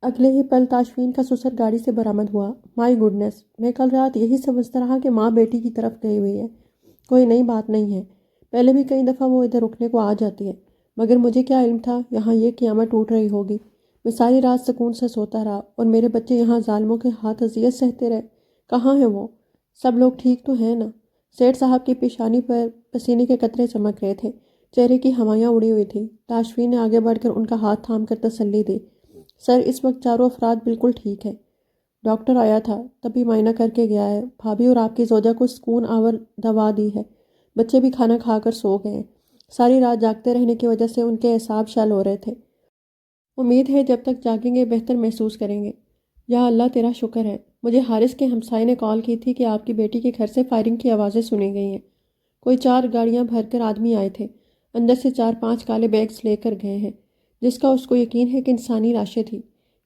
اگلے ہی پل تاشفین کا سسر گاڑی سے برآمد ہوا۔ مائی گڈنس، میں کل رات یہی سمجھتا رہا کہ ماں بیٹی کی طرف گئی ہوئی ہے، کوئی نئی بات نہیں ہے۔ پہلے بھی کئی دفعہ وہ ادھر رکنے کو آ جاتی ہے، مگر مجھے کیا علم تھا یہاں یہ قیامت ٹوٹ رہی ہوگی۔ میں ساری رات سکون سے سوتا رہا اور میرے بچے یہاں ظالموں کے ہاتھ اذیت سہتے رہے۔ کہاں ہیں وہ؟ سب لوگ ٹھیک تو ہیں نا؟ سیٹھ صاحب کی پیشانی پر پسینے کے قطرے چمک رہے تھے، چہرے کی ہوائیاں اڑی ہوئی تھیں۔ تاشفین نے آگے بڑھ کر ان کا ہاتھ تھام کر تسلی دی۔ سر، اس وقت چاروں افراد بالکل ٹھیک ہیں۔ ڈاکٹر آیا تھا، تبھی معائنہ کر کے گیا ہے۔ بھابھی اور آپ کی زوجہ کو سکون آور دوا دی ہے۔ بچے بھی کھانا کھا کر سو گئے ہیں۔ ساری رات جاگتے رہنے کی وجہ سے ان کے اعصاب شل ہو رہے تھے۔ امید ہے جب تک جاگیں گے بہتر محسوس کریں گے۔ یا اللہ تیرا شکر ہے۔ مجھے حارث کے ہمسائے نے کال کی تھی کہ آپ کی بیٹی کے گھر سے فائرنگ کی آوازیں سنی گئی ہیں۔ کوئی 4 گاڑیاں بھر کر آدمی آئے تھے، اندر سے 4-5 کالے بیگز لے کر گئے ہیں، جس کا اس کو یقین ہے کہ انسانی لاشیں تھیں۔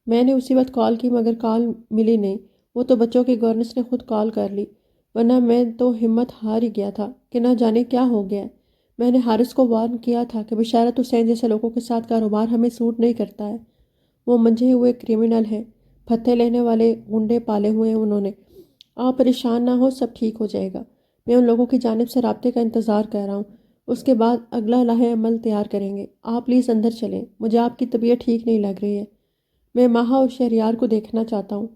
میں نے اسی وقت کال کی مگر کال ملی نہیں۔ وہ تو بچوں کی گورنس نے خود کال کر لی، ورنہ میں تو ہمت ہار ہی گیا تھا کہ نہ جانے کیا ہو گیا ہے۔ میں نے حارث کو وارن کیا تھا کہ بشارت حسین جیسے لوگوں کے ساتھ کاروبار ہمیں سوٹ نہیں کرتا ہے۔ وہ منجھے ہوئے کرمنل ہیں، پھتے لینے والے غنڈے پالے ہوئے ہیں انہوں نے۔ آپ پریشان نہ ہو، سب ٹھیک ہو جائے گا۔ میں ان لوگوں کی جانب سے رابطے کا انتظار کر رہا ہوں، اس کے بعد اگلا لائحہ عمل تیار کریں گے۔ آپ پلیز اندر چلیں، مجھے آپ کی طبیعت ٹھیک نہیں لگ رہی ہے۔ میں ماہا اور شہریار کو دیکھنا چاہتا ہوں۔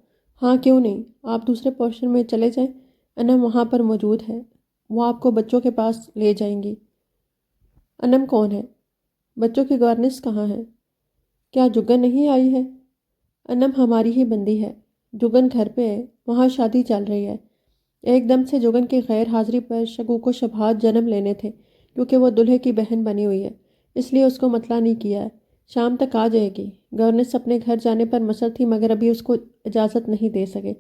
ہاں کیوں نہیں، آپ دوسرے پورشن میں چلے جائیں، انم وہاں پر موجود ہے، وہ آپ کو بچوں کے پاس لے جائیں گی۔ انم کون ہے؟ بچوں کی گورنس کہاں ہے؟ کیا جگن نہیں آئی ہے؟ انم ہماری ہی بندی ہے، جگن گھر پہ ہے، وہاں شادی چل رہی ہے۔ ایک دم سے جگن کی غیر حاضری پر شگوک و شبہات جنم لینے تھے، کیونکہ وہ دلہے کی بہن بنی ہوئی ہے، اس لیے اس کو مطلع نہیں کیا ہے۔ شام تک آ جائے گی۔ گورنس اپنے گھر جانے پر مصر تھی مگر ابھی اس کو اجازت نہیں دے سکے،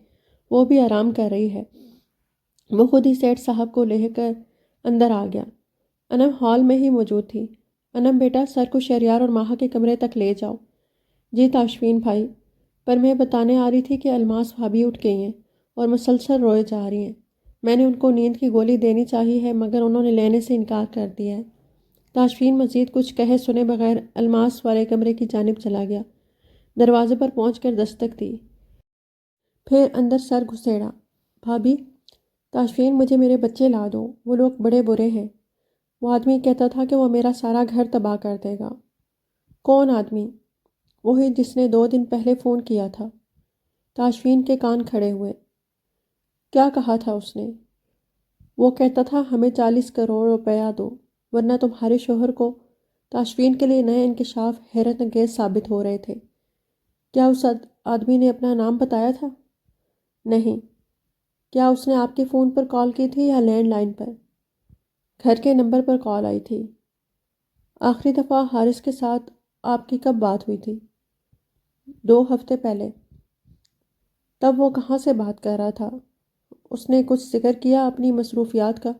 وہ بھی آرام کر رہی ہے۔ وہ خود ہی سیٹھ صاحب کو لے کر اندر آ گیا۔ انم ہال میں ہی موجود تھی۔ انم بیٹا، سر کو شہریار اور ماہا کے کمرے تک لے جاؤ۔ جی تاشفین بھائی، پر میں بتانے آ رہی تھی کہ الماس بھابھی اٹھ گئی ہیں اور مسلسل روئے جا رہی ہیں۔ میں نے ان کو نیند کی گولی دینی چاہی ہے مگر انہوں نے لینے سے انکار کر دیا ہے۔ تاشفین مزید کچھ کہے سنے بغیر الماس والے کمرے کی جانب چلا گیا۔ دروازے پر پہنچ کر دستک دی، پھر اندر سر گھسیڑا۔ بھابھی، تاشفین مجھے میرے بچے لا دو، وہ لوگ بڑے برے ہیں۔ وہ آدمی کہتا تھا کہ وہ میرا سارا گھر تباہ کر دے گا۔ کون آدمی؟ وہی جس نے 2 دن پہلے فون کیا تھا۔ تاشفین کے کان کھڑے ہوئے۔ کیا کہا تھا اس نے؟ وہ کہتا تھا ہمیں 40 کروڑ روپیہ دو ورنہ تمہارے شوہر کو۔ تاشفین کے لیے نئے انکشاف حیرت انگیز ثابت ہو رہے تھے۔ کیا اس آدمی نے اپنا نام بتایا تھا؟ نہیں۔ کیا اس نے آپ کے فون پر کال کی تھی یا لینڈ لائن پر؟ گھر کے نمبر پر کال آئی تھی۔ آخری دفعہ حارث کے ساتھ آپ کی کب بات ہوئی تھی؟ 2 ہفتے پہلے۔ تب وہ کہاں سے بات کر رہا تھا؟ اس نے کچھ ذکر کیا اپنی مصروفیات کا؟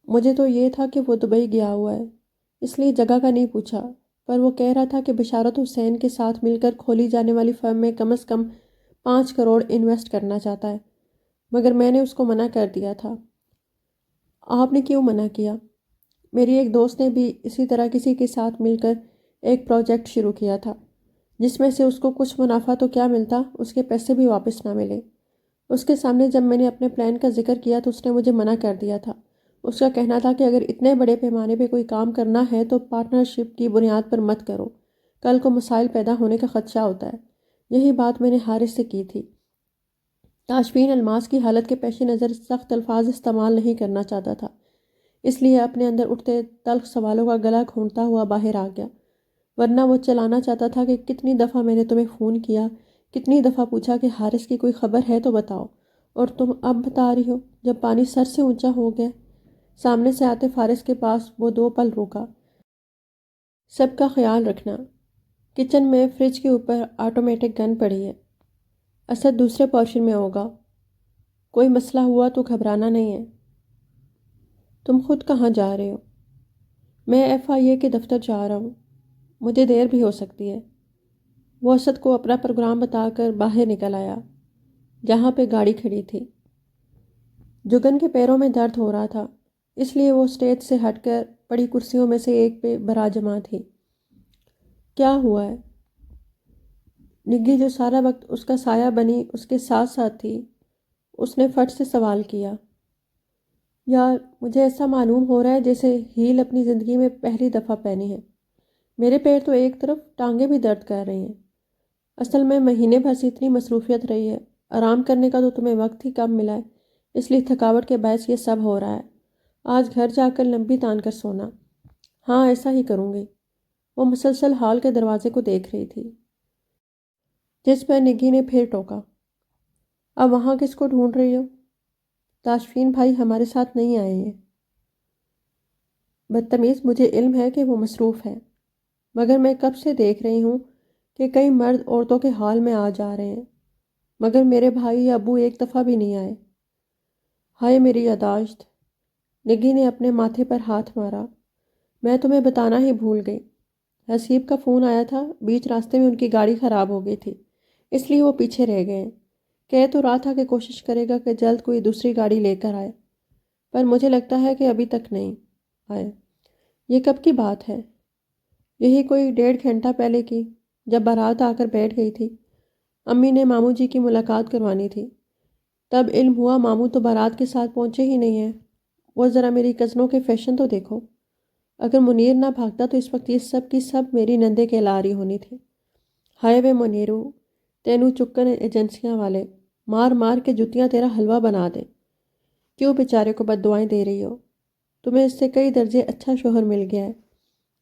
مجھے تو یہ تھا کہ وہ دبئی گیا ہوا ہے، اس لیے جگہ کا نہیں پوچھا، پر وہ کہہ رہا تھا کہ بشارت حسین کے ساتھ مل کر کھولی جانے والی فرم میں کم از کم 5 کروڑ انویسٹ کرنا چاہتا ہے، مگر میں نے اس کو منع کر دیا تھا۔ آپ نے کیوں منع کیا؟ میری ایک دوست نے بھی اسی طرح کسی کے ساتھ مل کر ایک پروجیکٹ شروع کیا تھا، جس میں سے اس کو کچھ منافع تو کیا ملتا، اس کے پیسے بھی واپس نہ ملے۔ اس کے سامنے جب میں نے اپنے پلان کا ذکر کیا تو اس نے مجھے منع کر دیا تھا۔ اس کا کہنا تھا کہ اگر اتنے بڑے پیمانے پہ کوئی کام کرنا ہے تو پارٹنرشپ کی بنیاد پر مت کرو، کل کو مسائل پیدا ہونے کا خدشہ ہوتا ہے۔ یہی بات میں نے حارث سے کی تھی۔ تاشفین الماس کی حالت کے پیش نظر سخت الفاظ استعمال نہیں کرنا چاہتا تھا، اس لیے اپنے اندر اٹھتے تلخ سوالوں کا گلا گھونٹتا ہوا باہر آ گیا، ورنہ وہ چلانا چاہتا تھا کہ کتنی دفعہ میں نے تمہیں فون کیا، کتنی دفعہ پوچھا کہ حارث کی کوئی خبر ہے تو بتاؤ، اور تم اب بتا رہی ہو جب پانی سر سے اونچا ہو گیا۔ سامنے سے آتے فارس کے پاس وہ 2 پل روکا۔ سب کا خیال رکھنا، کچن میں فریج کے اوپر آٹومیٹک گن پڑی ہے، اسد دوسرے پورشن میں ہوگا، کوئی مسئلہ ہوا تو گھبرانا نہیں ہے۔ تم خود کہاں جا رہے ہو؟ میں FIA کے دفتر جا رہا ہوں، مجھے دیر بھی ہو سکتی ہے۔ وہ اسد کو اپنا پروگرام بتا کر باہر نکل آیا، جہاں پہ گاڑی کھڑی تھی۔ جگن کے پیروں میں درد ہو رہا تھا، اس لیے وہ اسٹیج سے ہٹ کر پڑی کرسیوں میں سے ایک پہ براجماں تھی۔ کیا ہوا ہے؟ نگی جو سارا وقت اس کا سایہ بنی اس کے ساتھ ساتھ تھی، اس نے فٹ سے سوال کیا، یار مجھے ایسا معلوم ہو رہا ہے جیسے ہیل اپنی زندگی میں پہلی دفعہ پہنی ہے۔ میرے پیر تو ایک طرف، ٹانگیں بھی درد کر رہی ہیں۔ اصل میں مہینے بھر سے اتنی مصروفیت رہی ہے، آرام کرنے کا تو تمہیں وقت ہی کم ملا ہے، اس لیے تھکاوٹ کے باعث یہ سب ہو رہا ہے۔ آج گھر جا کر لمبی تان کر سونا۔ ہاں ایسا ہی کروں گی۔ وہ مسلسل ہال کے دروازے کو دیکھ رہی تھی، جس پر نگی نے پھر ٹوکا، اب وہاں کس کو ڈھونڈ رہی ہو؟ تاشفین بھائی ہمارے ساتھ نہیں آئے ہیں۔ بدتمیز، مجھے علم ہے کہ وہ مصروف ہے، مگر میں کب سے دیکھ رہی ہوں کہ کئی مرد عورتوں کے حال میں آ جا رہے ہیں، مگر میرے بھائی یا ابو ایک دفعہ بھی نہیں آئے۔ ہائے میری یاداشت! نگی نے اپنے ماتھے پر ہاتھ مارا، میں تمہیں بتانا ہی بھول گئی۔ حسیب کا فون آیا تھا، بیچ راستے میں ان کی گاڑی خراب ہو گئی تھی، اس لیے وہ پیچھے رہ گئے ہیں۔ کہہ تو رہا تھا کہ کوشش کرے گا کہ جلد کوئی دوسری گاڑی لے کر آئے، پر مجھے لگتا ہے کہ ابھی تک نہیں آئے۔ یہ کب کی بات ہے؟ یہی کوئی 1.5 گھنٹہ پہلے کی، جب بارات آ کر بیٹھ گئی تھی۔ امی نے ماموں جی کی ملاقات کروانی تھی، تب علم ہوا ماموں تو بارات کے ساتھ پہنچے ہی نہیں ہیں۔ وہ ذرا میری کزنوں کے فیشن تو دیکھو، اگر منیر نہ بھاگتا تو اس وقت یہ سب کی سب میری نندے کہلا رہی ہونی تھی۔ ہائے وے منیرو، تینوں چکن ایجنسیاں والے مار مار کے جتیاں تیرا حلوہ بنا دیں۔ کیوں بیچارے کو بد دعائیں دے رہی ہو؟ تمہیں اس سے کئی درجے اچھا شوہر مل گیا ہے۔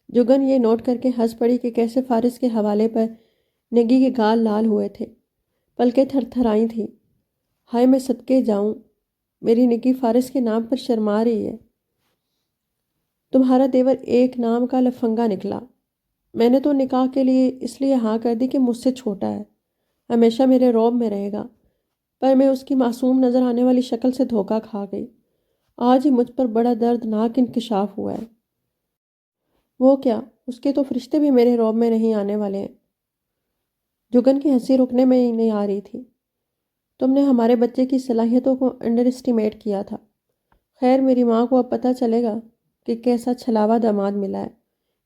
جگن یہ نوٹ کر کے ہنس پڑی کہ کیسے فارس کے حوالے پر نگی کے گال لال ہوئے تھے، پلکیں تھر تھر آئی تھیں۔ ہائے میں صدقے جاؤں، میری نگی فارس کے نام پر شرما رہی ہے۔ تمہارا دیور ایک نام کا لفنگا نکلا۔ میں نے تو نکاح کے لیے اس لیے ہاں کر دی کہ مجھ سے چھوٹا ہے، ہمیشہ میرے روب میں رہے گا، پر میں اس کی معصوم نظر آنے والی شکل سے دھوکہ کھا گئی۔ آج ہی مجھ پر بڑا دردناک انکشاف ہوا ہے۔ وہ کیا؟ اس کے تو فرشتے بھی میرے روب میں نہیں آنے والے ہیں۔ جگن کی ہنسی رکنے میں ہی نہیں آ رہی تھی۔ تم نے ہمارے بچے کی صلاحیتوں کو انڈر اسٹیمیٹ کیا تھا۔ خیر میری ماں کو اب پتہ چلے گا کہ کیسا چھلاوا داماد ملا ہے۔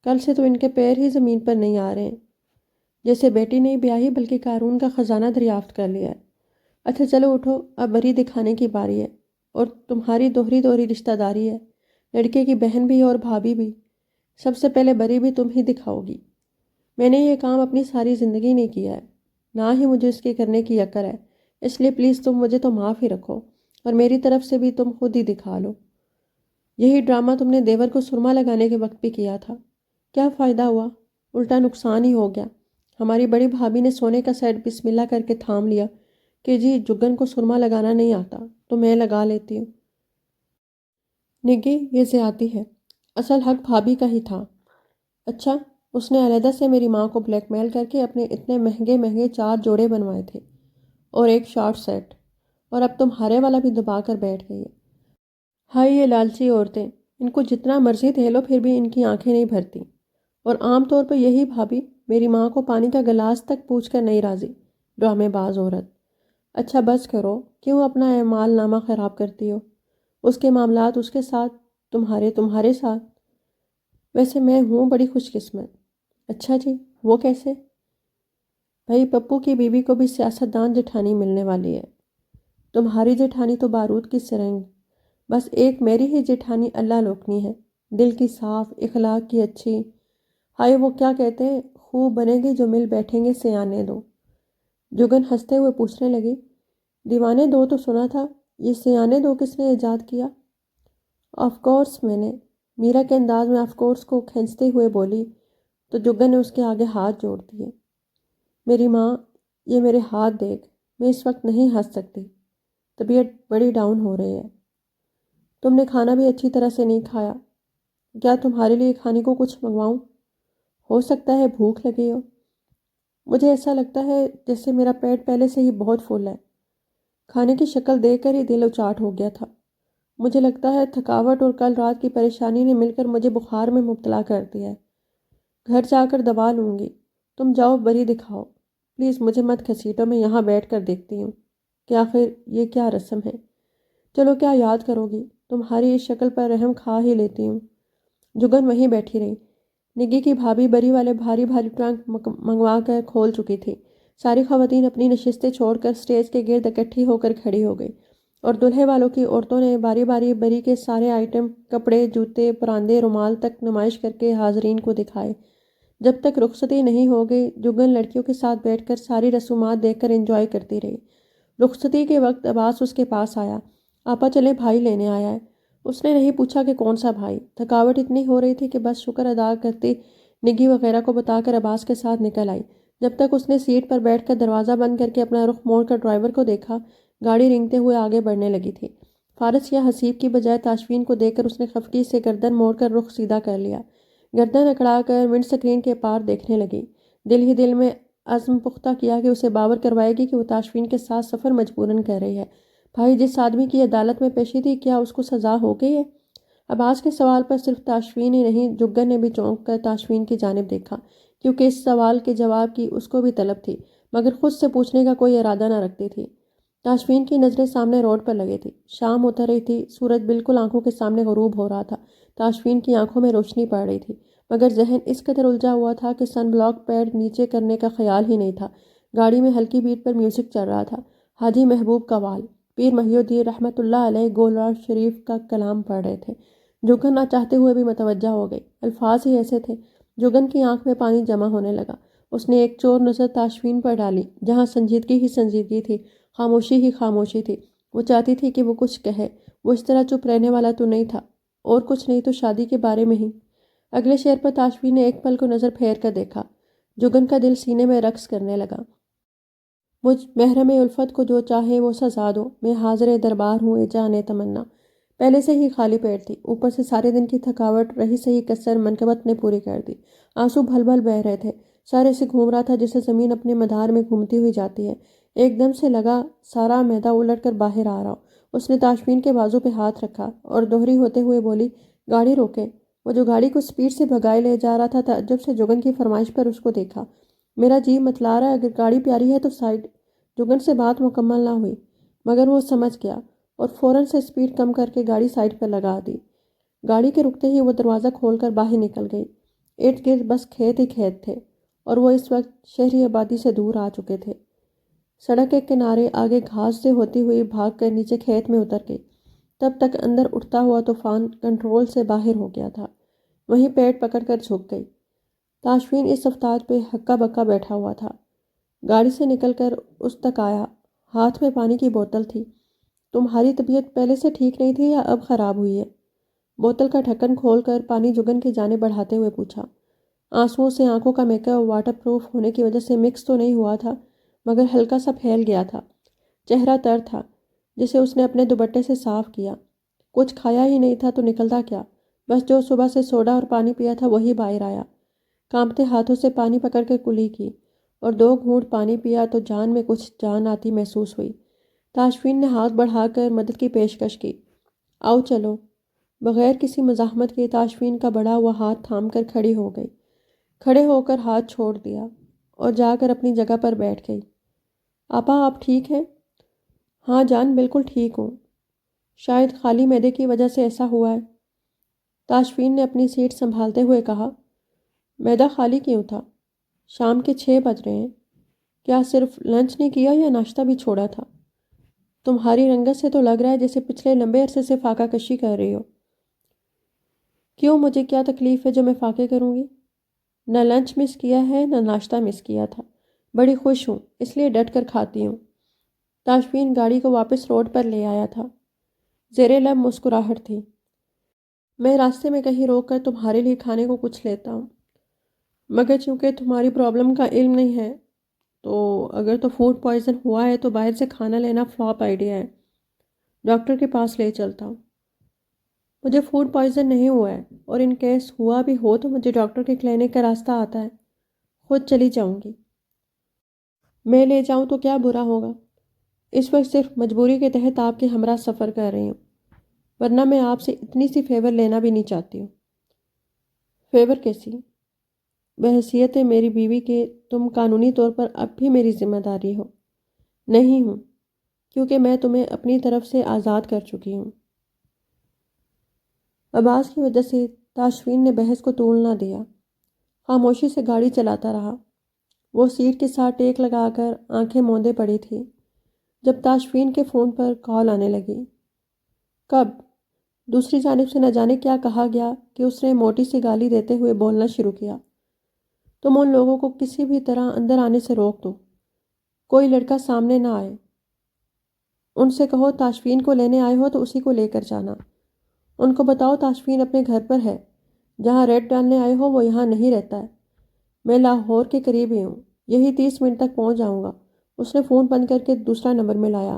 کل سے تو ان کے پیر ہی زمین پر نہیں آ رہے ہیں، جیسے بیٹی نہیں بیاہی بلکہ قارون کا خزانہ دریافت کر لیا ہے۔ اچھا چلو اٹھو، اب بری دکھانے کی باری ہے، اور تمہاری دوہری دوہری رشتہ داری ہے، لڑکے کی بہن بھی اور بھابھی بھی۔ سب سے پہلے بری بھی تم ہی دکھاؤ گی۔ میں نے یہ کام اپنی ساری زندگی نہیں کیا ہے، نہ ہی مجھے اس کے کرنے کی عقل ہے، اس لیے پلیز تم مجھے تو معاف ہی رکھو، اور میری طرف سے بھی تم خود ہی دکھا لو۔ یہی ڈرامہ تم نے دیور کو سرما لگانے کے وقت بھی کیا تھا۔ کیا فائدہ ہوا؟ الٹا نقصان ہی ہو گیا۔ ہماری بڑی بھابھی نے سونے کا سیٹ بسم اللہ کر کے تھام لیا کہ جی جگن کو سرما لگانا نہیں آتا تو میں لگا لیتی ہوں۔ نگی یہ زیادتی ہے، اصل حق بھابھی کا ہی تھا۔ اچھا، اس نے علیحدہ سے میری ماں کو بلیک میل کر کے اپنے اتنے مہنگے مہنگے 4 جوڑے بنوائے تھے اور ایک شارٹ سیٹ، اور اب تمہارے والا بھی دبا کر بیٹھ گئی ہے۔ ہائی یہ لالچی عورتیں، ان کو جتنا مرضی دے لو پھر بھی ان کی آنکھیں نہیں بھرتی، اور عام طور پر یہی بھابھی میری ماں کو پانی کا گلاس تک پوچھ کر نہیں راضی۔ ڈرامے باز عورت۔ اچھا بس کرو، کیوں اپنا اعمال نامہ خراب کرتی ہو؟ اس کے معاملات اس کے ساتھ، تمہارے ساتھ۔ ویسے میں ہوں بڑی خوش قسمت۔ اچھا جی، وہ کیسے؟ بھائی پپو کی بیوی کو بھی سیاستدان جٹھانی ملنے والی ہے۔ تمہاری جٹھانی تو بارود کی سرنگ، بس ایک میری ہی جٹھانی اللہ لوکنی ہے، دل کی صاف، اخلاق کی اچھی۔ ہائے وہ کیا کہتے ہیں، خوب بنے گی جو مل بیٹھیں گے سیانے دو۔ جگن ہنستے ہوئے پوچھنے لگی، دیوانے دو تو سنا تھا، یہ سیانے دو کس نے ایجاد کیا؟ آف کورس میں نے، میرا کے انداز میں آف کورس کو کھینچتے ہوئے بولی تو جگن نے اس کے آگے ہاتھ جوڑ دیے۔ میری ماں، یہ میرے ہاتھ دیکھ، میں اس وقت نہیں ہنس سکتی، طبیعت بڑی ڈاؤن ہو رہی ہے۔ تم نے کھانا بھی اچھی طرح سے نہیں کھایا، کیا تمہارے لیے کھانے کو کچھ منگواؤں؟ ہو سکتا ہے بھوک لگی ہو۔ مجھے ایسا لگتا ہے جیسے میرا پیٹ پہلے سے ہی بہت فل ہے۔ کھانے کی شکل دیکھ کر ہی دل اچاٹ ہو گیا تھا۔ مجھے لگتا ہے تھکاوٹ اور کل رات کی پریشانی نے مل کر مجھے بخار میں مبتلا کر دیا ہے۔ گھر جا کر دوا لوں گی، تم جاؤ بری دکھاؤ، پلیز مجھے مت گھسیٹو، میں یہاں بیٹھ کر دیکھتی ہوں کہ آخر یہ کیا رسم ہے۔ چلو کیا یاد کرو گی، تمہاری اس شکل پر رحم کھا ہی لیتی ہوں۔ جگن وہیں بیٹھی رہی۔ نگی کی بھابھی بری والے بھاری بھاری ٹرنک منگوا کر کھول چکی تھی، ساری خواتین اپنی نشستیں چھوڑ کر اسٹیج کے گرد اکٹھی ہو کر کھڑی ہو گئی اور دلہے والوں کی عورتوں نے باری باری بری کے سارے آئٹم کپڑے جوتے پراندے رومال تک نمائش کر کے حاضرین کو دکھائے۔ جب تک رخصتی نہیں ہو گئی جگن لڑکیوں کے ساتھ بیٹھ کر ساری رسومات دیکھ کر انجوائے کرتی رہی۔ رخصتی کے وقت عباس اس کے پاس آیا۔ آپا چلے بھائی لینے آیا ہے۔ اس نے نہیں پوچھا کہ کون سا بھائی، تھکاوٹ اتنی ہو رہی تھی کہ بس شکر ادا کرتی نگی وغیرہ کو بتا کر عباس کے ساتھ نکل آئی۔ جب تک اس نے سیٹ پر بیٹھ کر دروازہ بند کر کے اپنا رخ موڑ کر ڈرائیور کو دیکھا، گاڑی رینگتے ہوئے آگے بڑھنے لگی تھی۔ فارس یا حسیب کی بجائے تاشفین کو دیکھ کر اس نے خفگی سے گردن موڑ کر رخ سیدھا کر لیا۔ گردن اکڑا کر ونڈ سکرین کے پار دیکھنے لگی۔ دل ہی دل میں عزم پختہ کیا کہ اسے باور کروائے گی کہ وہ تاشفین کے ساتھ سفر مجبوراً کر رہی ہے۔ بھائی جس آدمی کی عدالت میں پیشی تھی کیا اس کو سزا ہو گئی ہے؟ عباس کے سوال پر صرف تاشفین ہی نہیں جگن نے بھی چونک کر تاشفین کی جانب دیکھا، کیونکہ اس سوال کے جواب کی اس کو بھی طلب تھی، مگر خود سے پوچھنے کا کوئی ارادہ نہ رکھتی تھی۔ تاشفین کی نظریں سامنے روڈ پر لگی تھی۔ شام اتر رہی تھی، سورج بالکل آنکھوں کے سامنے غروب ہو رہا تھا۔ تاشفین کی آنکھوں میں روشنی پڑ رہی تھی، مگر ذہن اس قدر الجھا ہوا تھا کہ سن بلاک پیڈ نیچے کرنے کا خیال ہی نہیں تھا۔ گاڑی میں ہلکی بیٹ پر میوزک چل رہا تھا۔ حاجی محبوب قوال پیر محی الدین رحمۃ اللہ علیہ گولراج شریف کا کلام پڑھ رہے تھے۔ جگن نہ چاہتے ہوئے بھی متوجہ ہو گئی۔ الفاظ ہی ایسے تھے۔ جگن کی آنکھ میں پانی جمع ہونے لگا۔ اس نے ایک چور نظر تاشفین پر ڈالی، جہاں سنجیدگی ہی سنجیدگی تھی، خاموشی ہی خاموشی تھی۔ وہ چاہتی تھی کہ وہ کچھ کہے، وہ اس طرح چپ رہنے والا تو نہیں تھا، اور کچھ نہیں تو شادی کے بارے میں ہی۔ اگلے شعر پر تاشفین نے ایک پل کو نظر پھیر کر دیکھا۔ جگن کا دل سینے میں رقص کرنے لگا۔ مجھ محرم الفت کو جو چاہے وہ سزا دو، میں حاضر دربار ہوں اے جان تمنا۔ پہلے سے ہی خالی پیٹ تھی، اوپر سے سارے دن کی تھکاوٹ رہی سہی کسر منقبت نے پوری کر دی۔ آنسو بھل بھل بہہ رہے تھے۔ سر ایسے گھوم رہا تھا جسے زمین اپنے مدار میں گھومتی ہوئی جاتی ہے۔ ایک دم سے لگا سارا میدہ الٹ کر باہر آ رہا۔ اس نے تاشفین کے بازو پہ ہاتھ رکھا اور دوہری ہوتے ہوئے بولی، گاڑی روکے۔ وہ جو گاڑی کو سپیڈ سے بھگائے لے جا رہا تھا تعجب سے جگن کی فرمائش پر اس کو دیکھا۔ میرا جی متلا رہا ہے، اگر گاڑی پیاری ہے تو سائڈ۔ جگن سے بات مکمل نہ ہوئی، مگر وہ سمجھ گیا اور فوراً سے سپیڈ کم کر کے گاڑی سائڈ پر لگا دی۔ گاڑی کے رکتے ہی وہ دروازہ کھول کر باہر نکل گئی۔ ارد گرد بس کھیت ہی کھیت تھے اور وہ اس وقت شہری آبادی سے دور آ چکے تھے۔ سڑک کے کنارے آگے گھاس سے ہوتی ہوئی بھاگ کر نیچے کھیت میں اتر گئی۔ تب تک اندر اٹھتا ہوا طوفان کنٹرول سے باہر ہو گیا تھا۔ وہیں پیٹ پکڑ کر جھک گئی۔ تاشفین اس رفتار پہ ہکا بکا بیٹھا ہوا تھا۔ گاڑی سے نکل کر اس تک آیا، ہاتھ میں پانی کی بوتل تھی۔ تمہاری طبیعت پہلے سے ٹھیک نہیں تھی یا اب خراب ہوئی ہے؟ بوتل کا ڈھکن کھول کر پانی جگن کی جانب بڑھاتے ہوئے پوچھا۔ آنسوؤں سے آنکھوں کا میک اپ واٹر پروف ہونے کی وجہ سے مکس تو نہیں ہوا تھا، مگر ہلکا سا پھیل گیا تھا۔ چہرہ تر تھا، جسے اس نے اپنے دوپٹے سے صاف کیا۔ کچھ کھایا ہی نہیں تھا تو نکلتا کیا؟ بس جو صبح سے سوڈا اور پانی پیا تھا وہی باہر آیا۔ کانپتے ہاتھوں سے پانی پکڑ کر کلی کی اور 2 گھونٹ پانی پیا تو جان میں کچھ جان آتی محسوس ہوئی۔ تاشفین نے ہاتھ بڑھا کر مدد کی پیشکش کی۔ آؤ چلو۔ بغیر کسی مزاحمت کے تاشفین کا بڑا ہوا ہاتھ تھام کر کھڑی ہو گئی۔ کھڑے ہو کر ہاتھ چھوڑ دیا اور جا کر اپنی جگہ پر بیٹھ گئی۔ آپا آپ ٹھیک ہیں؟ ہاں جان بالکل ٹھیک ہوں۔ شاید خالی معدے کی وجہ سے ایسا ہوا ہے۔ تاشفین نے اپنی سیٹ سنبھالتے ہوئے کہا۔ معدہ خالی کیوں تھا؟ شام کے 6 بج رہے ہیں۔ کیا صرف لنچ نہیں کیا یا ناشتہ بھی چھوڑا تھا؟ تمہاری رنگت سے تو لگ رہا ہے جیسے پچھلے لمبے عرصے سے فاقہ کشی کر رہی ہو۔ کیوں، مجھے کیا تکلیف ہے جو میں فاقے کروں گی؟ نہ لنچ مس کیا ہے نہ ناشتہ مس کیا تھا۔ بڑی خوش ہوں، اس لیے ڈٹ کر کھاتی ہوں۔ تاشفین گاڑی کو واپس روڈ پر لے آیا تھا۔ زیر لب مسکراہٹ تھی۔ میں راستے میں کہیں روک کر تمہارے لیے کھانے کو کچھ لیتا ہوں، مگر چونکہ تمہاری پرابلم کا علم نہیں ہے تو اگر تو فوڈ پوائزن ہوا ہے تو باہر سے کھانا لینا فلاپ آئیڈیا ہے۔ ڈاکٹر کے پاس لے چلتا ہوں۔ مجھے فوڈ پوائزن نہیں ہوا ہے، اور ان کیس ہوا بھی ہو تو مجھے ڈاکٹر کے کلینک کا راستہ آتا ہے، خود چلی جاؤں گی۔ میں لے جاؤں تو کیا برا ہوگا؟ اس وقت صرف مجبوری کے تحت آپ کے ہمراہ سفر کر رہی ہوں، ورنہ میں آپ سے اتنی سی فیور لینا بھی نہیں چاہتی ہوں۔ فیور کیسی؟ بحیثیت میری بیوی کے تم قانونی طور پر اب بھی میری ذمہ داری ہو۔ نہیں ہوں، کیونکہ میں تمہیں اپنی طرف سے آزاد کر چکی ہوں۔ عباس کی وجہ سے تاشفین نے بحث کو طول نہ دیا، خاموشی سے گاڑی چلاتا رہا۔ وہ سیٹ کے ساتھ ٹیک لگا کر آنکھیں موندے پڑی تھی جب تاشفین کے فون پر کال آنے لگی۔ کب؟ دوسری جانب سے نہ جانے کیا کہا گیا کہ اس نے موٹی سی گالی دیتے ہوئے بولنا شروع کیا۔ تم ان لوگوں کو کسی بھی طرح اندر آنے سے روک دو، کوئی لڑکا سامنے نہ آئے۔ ان سے کہو تاشفین کو لینے آئے ہو تو اسی کو لے کر جانا۔ ان کو بتاؤ تاشفین اپنے گھر پر ہے، جہاں ریڈ ڈالنے آئے ہو وہ یہاں نہیں رہتا ہے۔ میں لاہور کے قریب ہی ہوں، یہی 30 منٹ تک پہنچ جاؤں گا۔ اس نے فون بند کر کے دوسرا نمبر میں لایا،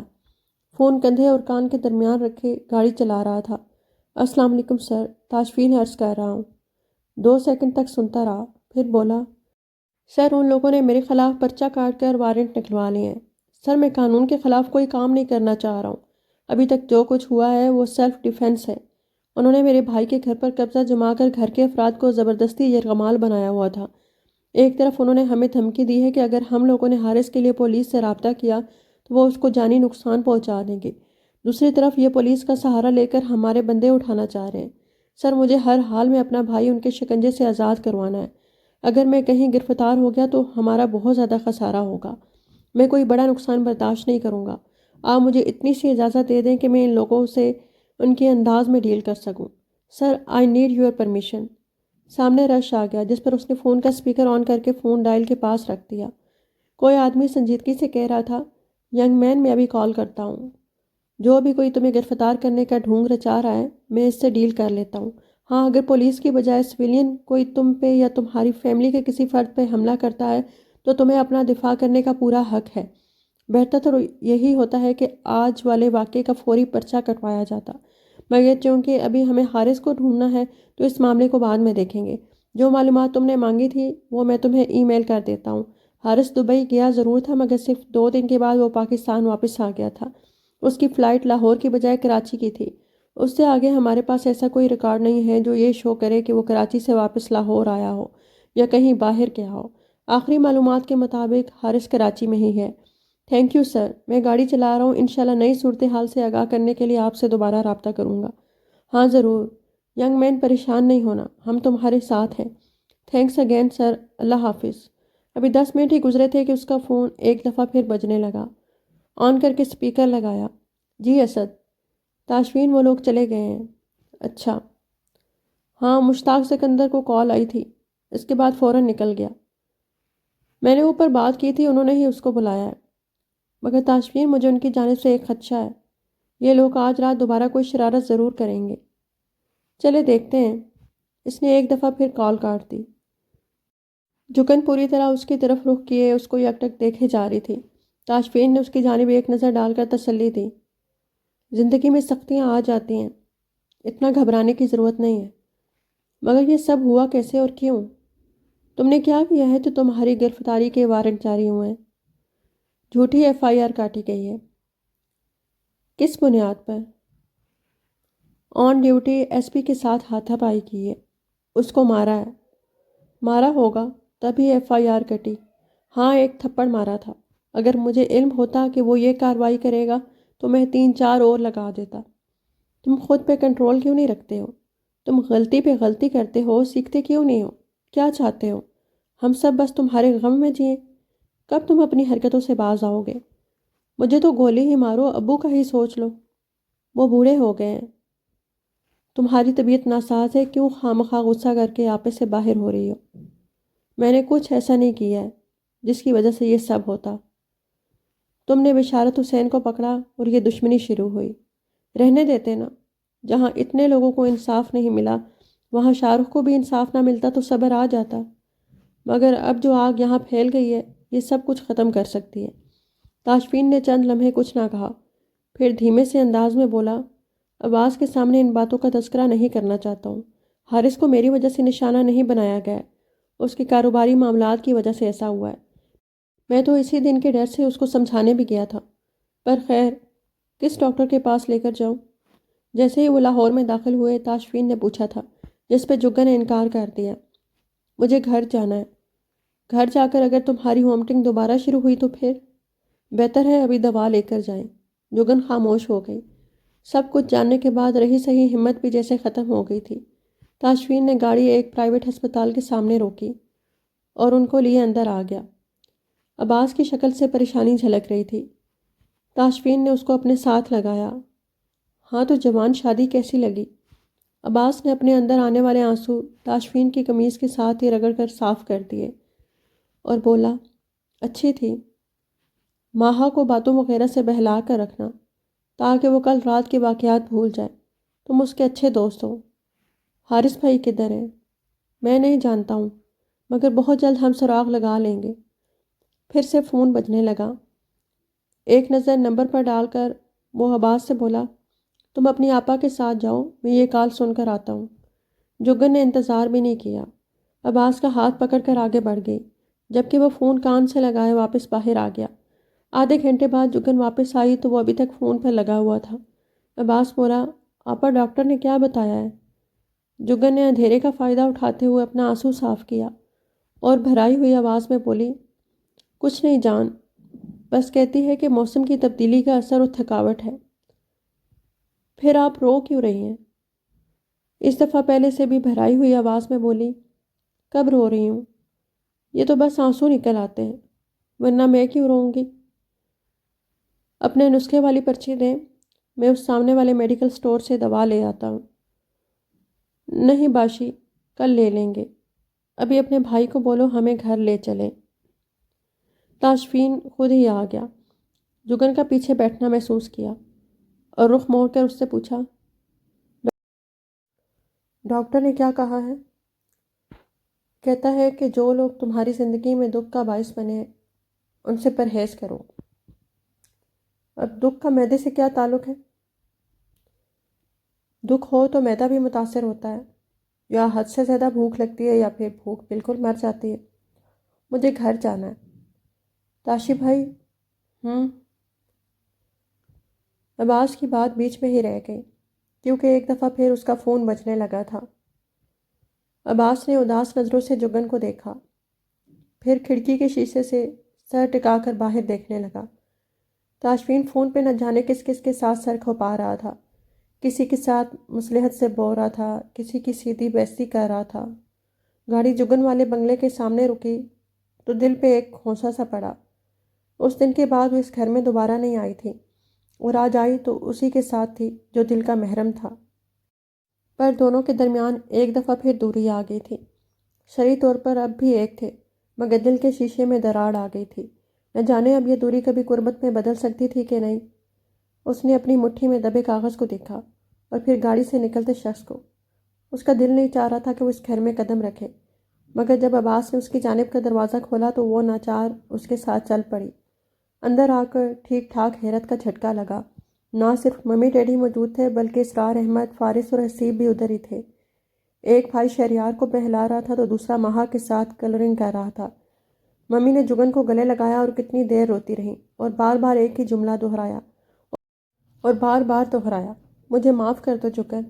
فون کندھے اور کان کے درمیان رکھے گاڑی چلا رہا تھا۔ السلام علیکم سر، تاشفین عرض کر رہا ہوں۔ 2 سیکنڈ تک سنتا رہا، پھر بولا، سر ان لوگوں نے میرے خلاف پرچہ کاٹ کر وارنٹ نکلوا لیے ہیں۔ سر میں قانون کے خلاف کوئی کام نہیں کرنا چاہ رہا ہوں۔ ابھی تک جو کچھ ہوا ہے وہ سیلف ڈیفینس ہے۔ انہوں نے میرے بھائی کے گھر پر قبضہ جما کر گھر کے افراد کو زبردستی یرغمال بنایا ہوا تھا۔ ایک طرف انہوں نے ہمیں دھمکی دی ہے کہ اگر ہم لوگوں نے حارث کے لیے پولیس سے رابطہ کیا تو وہ اس کو جانی نقصان پہنچا دیں گے۔ دوسری طرف یہ پولیس کا سہارا لے کر ہمارے بندے اٹھانا چاہ رہے ہیں۔ سر مجھے ہر حال میں اپنا بھائی ان کے شکنجے سے آزاد کروانا ہے۔ اگر میں کہیں گرفتار ہو گیا تو ہمارا بہت زیادہ خسارہ ہوگا۔ میں کوئی بڑا نقصان برداشت نہیں کروں گا۔ آپ مجھے اتنی سی اجازت دے دیں کہ میں ان لوگوں سے ان کے انداز میں ڈیل کر سکوں۔ سر آئی نیڈ یور پرمیشن۔ سامنے رش آ گیا جس پر اس نے فون کا سپیکر آن کر کے فون ڈائل کے پاس رکھ دیا۔ کوئی آدمی سنجیدگی سے کہہ رہا تھا، ینگ مین میں ابھی کال کرتا ہوں۔ جو بھی کوئی تمہیں گرفتار کرنے کا ڈھونگ رچا رہا ہے میں اس سے ڈیل کر لیتا ہوں۔ ہاں اگر پولیس کی بجائے سویلین کوئی تم پہ یا تمہاری فیملی کے کسی فرد پہ حملہ کرتا ہے تو تمہیں اپنا دفاع کرنے کا پورا حق ہے۔ بہتر تو یہی ہوتا ہے کہ آج والے واقعے کا فوری پرچہ کٹوایا جاتا، مگر چونکہ ابھی ہمیں حارث کو ڈھونڈنا ہے تو اس معاملے کو بعد میں دیکھیں گے۔ جو معلومات تم نے مانگی تھی وہ میں تمہیں ای میل کر دیتا ہوں۔ حارث دبئی گیا ضرور تھا مگر صرف 2 دن کے بعد وہ پاکستان واپس آ گیا تھا۔ اس کی فلائٹ لاہور کی بجائے کراچی کی تھی۔ اس سے آگے ہمارے پاس ایسا کوئی ریکارڈ نہیں ہے جو یہ شو کرے کہ وہ کراچی سے واپس لاہور آیا ہو یا کہیں باہر گیا ہو۔ آخری معلومات کے مطابق حارث کراچی میں ہی ہے۔ تھینک یو سر، میں گاڑی چلا رہا ہوں، انشاءاللہ نئی صورتحال سے آگاہ کرنے کے لیے آپ سے دوبارہ رابطہ کروں گا۔ ہاں ضرور، ینگ مین پریشان نہیں ہونا، ہم تمہارے ساتھ ہیں۔ تھینکس اگین سر، اللہ حافظ۔ ابھی 10 منٹ ہی گزرے تھے کہ اس کا فون ایک دفعہ پھر بجنے لگا۔ آن کر کے سپیکر لگایا۔ جی اسد، تاشفین وہ لوگ چلے گئے ہیں۔ اچھا۔ ہاں مشتاق سکندر کو کال آئی تھی، اس کے بعد فوراً نکل گیا۔ میں نے اوپر بات کی تھی، انہوں نے ہی اس کو بلایا ہے، مگر تاشفین مجھے ان کی جانب سے ایک خدشہ ہے۔ یہ لوگ آج رات دوبارہ کوئی شرارت ضرور کریں گے۔ چلے دیکھتے ہیں۔ اس نے ایک دفعہ پھر کال کاٹ دی۔ جکن پوری طرح اس کی طرف رخ کیے اس کو یکٹک دیکھے جا رہی تھی۔ تاشفین نے اس کی جانب ایک نظر ڈال کر تسلی دی۔ زندگی میں سختیاں آ جاتی ہیں، اتنا گھبرانے کی ضرورت نہیں ہے، مگر یہ سب ہوا کیسے اور کیوں؟ تم نے کیا کیا ہے تو تمہاری گرفتاری کے وارنٹ جاری ہوئے ہیں؟ جھوٹی FIR کاٹی گئی ہے۔ کس بنیاد پر؟ آن ڈیوٹی SP کے ساتھ ہاتھا پائی کی ہے، اس کو مارا ہے۔ مارا ہوگا تبھی FIR کٹی۔ ہاں ایک تھپڑ مارا تھا۔ اگر مجھے علم ہوتا کہ وہ یہ کارروائی کرے گا تو میں 3-4 اور لگا دیتا۔ تم خود پہ کنٹرول کیوں نہیں رکھتے ہو؟ تم غلطی پہ غلطی کرتے ہو، سیکھتے کیوں نہیں ہو؟ کیا چاہتے ہو؟ ہم سب بس تمہارے غم میں جئیں؟ کب تم اپنی حرکتوں سے باز آؤ گے؟ مجھے تو گولی ہی مارو، ابو کا ہی سوچ لو، وہ بوڑھے ہو گئے ہیں۔ تمہاری طبیعت ناساز ہے، کیوں خواہ غصہ کر کے آپے سے باہر ہو رہی ہو؟ میں نے کچھ ایسا نہیں کیا ہے جس کی وجہ سے یہ سب ہوتا۔ تم نے بشارت حسین کو پکڑا اور یہ دشمنی شروع ہوئی۔ رہنے دیتے نا، جہاں اتنے لوگوں کو انصاف نہیں ملا وہاں شاہ رخ کو بھی انصاف نہ ملتا تو صبر آ جاتا۔ مگر اب جو آگ یہاں پھیل گئی ہے یہ سب کچھ ختم کر سکتی ہے۔ تاشفین نے چند لمحے کچھ نہ کہا، پھر دھیمے سے انداز میں بولا، آواز کے سامنے ان باتوں کا تذکرہ نہیں کرنا چاہتا ہوں۔ حارث کو میری وجہ سے نشانہ نہیں بنایا گیا ہے، اس کے کاروباری معاملات کی وجہ سے ایسا ہوا ہے۔ میں تو اسی دن کے ڈر سے اس کو سمجھانے بھی گیا تھا، پر خیر کس ڈاکٹر کے پاس لے کر جاؤں؟ جیسے ہی وہ لاہور میں داخل ہوئے تاشفین نے پوچھا تھا، جس پہ جگن نے انکار کر دیا۔ مجھے گھر جانا ہے۔ گھر جا کر اگر تمہاری وامٹنگ دوبارہ شروع ہوئی تو پھر؟ بہتر ہے ابھی دوا لے کر جائیں۔ جگن خاموش ہو گئی۔ سب کچھ جاننے کے بعد رہی سہی ہمت بھی جیسے ختم ہو گئی تھی۔ تاشفین نے گاڑی ایک پرائیویٹ ہسپتال کے سامنے روکی اور ان کو لیے اندر آ گیا۔ عباس کی شکل سے پریشانی جھلک رہی تھی۔ تاشفین نے اس کو اپنے ساتھ لگایا۔ ہاں تو جوان شادی کیسی لگی؟ عباس نے اپنے اندر آنے والے آنسو تاشفین کی قمیض کے ساتھ ہی رگڑ کر صاف کر دیے اور بولا، اچھی تھی۔ ماہا کو باتوں وغیرہ سے بہلا کر رکھنا تاکہ وہ کل رات کے واقعات بھول جائے۔ تم اس کے اچھے دوست ہو۔ حارث بھائی کدھر ہیں؟ میں نہیں جانتا ہوں، مگر بہت جلد ہم سراغ لگا لیں گے۔ پھر سے فون بجنے لگا۔ ایک نظر نمبر پر ڈال کر وہ عباس سے بولا، تم اپنی آپا کے ساتھ جاؤ، میں یہ کال سن کر آتا ہوں۔ جگن نے انتظار بھی نہیں کیا، عباس کا ہاتھ پکڑ کر آگے بڑھ گئی، جبکہ وہ فون کان سے لگائے واپس باہر آ گیا۔ آدھے گھنٹے بعد جگن واپس آئی تو وہ ابھی تک فون پر لگا ہوا تھا۔ عباس بولا، آپا ڈاکٹر نے کیا بتایا ہے؟ جگن نے اندھیرے کا فائدہ اٹھاتے ہوئے اپنا آنسو صاف کیا اور بھرائی ہوئی آواز میں بولی، کچھ نہیں جان، بس کہتی ہے کہ موسم کی تبدیلی کا اثر اور تھکاوٹ ہے۔ پھر آپ رو کیوں رہی ہیں؟ اس دفعہ پہلے سے بھی بھرائی ہوئی آواز میں بولی، کب رو رہی ہوں؟ یہ تو بس آنسو نکل آتے ہیں، ورنہ میں کیوں روں گی؟ اپنے نسخے والی پرچی دیں، میں اس سامنے والے میڈیکل سٹور سے دوا لے آتا ہوں۔ نہیں باشی، کل لے لیں گے، ابھی اپنے بھائی کو بولو ہمیں گھر لے چلیں۔ تاشفین خود ہی آ گیا۔ جگن کا پیچھے بیٹھنا محسوس کیا اور رخ موڑ کر اس سے پوچھا، ڈاکٹر نے کیا کہا ہے؟ کہتا ہے کہ جو لوگ تمہاری زندگی میں دکھ کا باعث بنے ان سے پرہیز کرو۔ اب دکھ کا معدے سے کیا تعلق ہے؟ دکھ ہو تو معدہ بھی متاثر ہوتا ہے، یا حد سے زیادہ بھوک لگتی ہے یا پھر بھوک بالکل مر جاتی ہے۔ مجھے گھر جانا ہے۔ تاشی بھائی؟ عباس کی بات بیچ میں ہی رہ گئی کیونکہ ایک دفعہ پھر اس کا فون بجنے لگا تھا۔ عباس نے اداس نظروں سے جگن کو دیکھا، پھر کھڑکی کے شیشے سے سر ٹکا کر باہر دیکھنے لگا۔ تاشفین فون پہ نہ جانے کس کس کے ساتھ سر کھپا رہا تھا، کسی کے ساتھ مصلحت سے بول رہا تھا، کسی کی سیدھی بےعزتی کر رہا تھا۔ گاڑی جگن والے بنگلے کے سامنے رکی تو دل پہ ایک کھونسا سا پڑا۔ اس دن کے بعد وہ اس گھر میں دوبارہ نہیں آئی تھی، اور آج آئی تو اسی کے ساتھ تھی جو دل کا محرم تھا۔ پر دونوں کے درمیان ایک دفعہ پھر دوری آ گئی تھی۔ شرعی طور پر اب بھی ایک تھے، مگر دل کے شیشے میں دراڑ آ گئی تھی۔ نہ جانے اب یہ دوری کبھی قربت میں بدل سکتی تھی کہ نہیں۔ اس نے اپنی مٹھی میں دبے کاغذ کو دیکھا اور پھر گاڑی سے نکلتے شخص کو۔ اس کا دل نہیں چاہ رہا تھا کہ وہ اس گھر میں قدم رکھے، مگر جب عباس نے اس کی جانب کا دروازہ کھولا تو وہ ناچار اس کے ساتھ چل پڑی۔ اندر آ کر ٹھیک ٹھاک حیرت کا جھٹکا لگا۔ نہ صرف ممی ڈیڈی موجود تھے بلکہ اسرار احمد، فارس اور حسیب بھی ادھر ہی تھے۔ ایک بھائی شہریار کو بہلا رہا تھا تو دوسرا ماہا کے ساتھ کلرنگ کر رہا تھا۔ ممی نے جگن کو گلے لگایا اور کتنی دیر روتی رہی اور بار بار ایک ہی جملہ دہرایا، مجھے معاف کر دو جگن،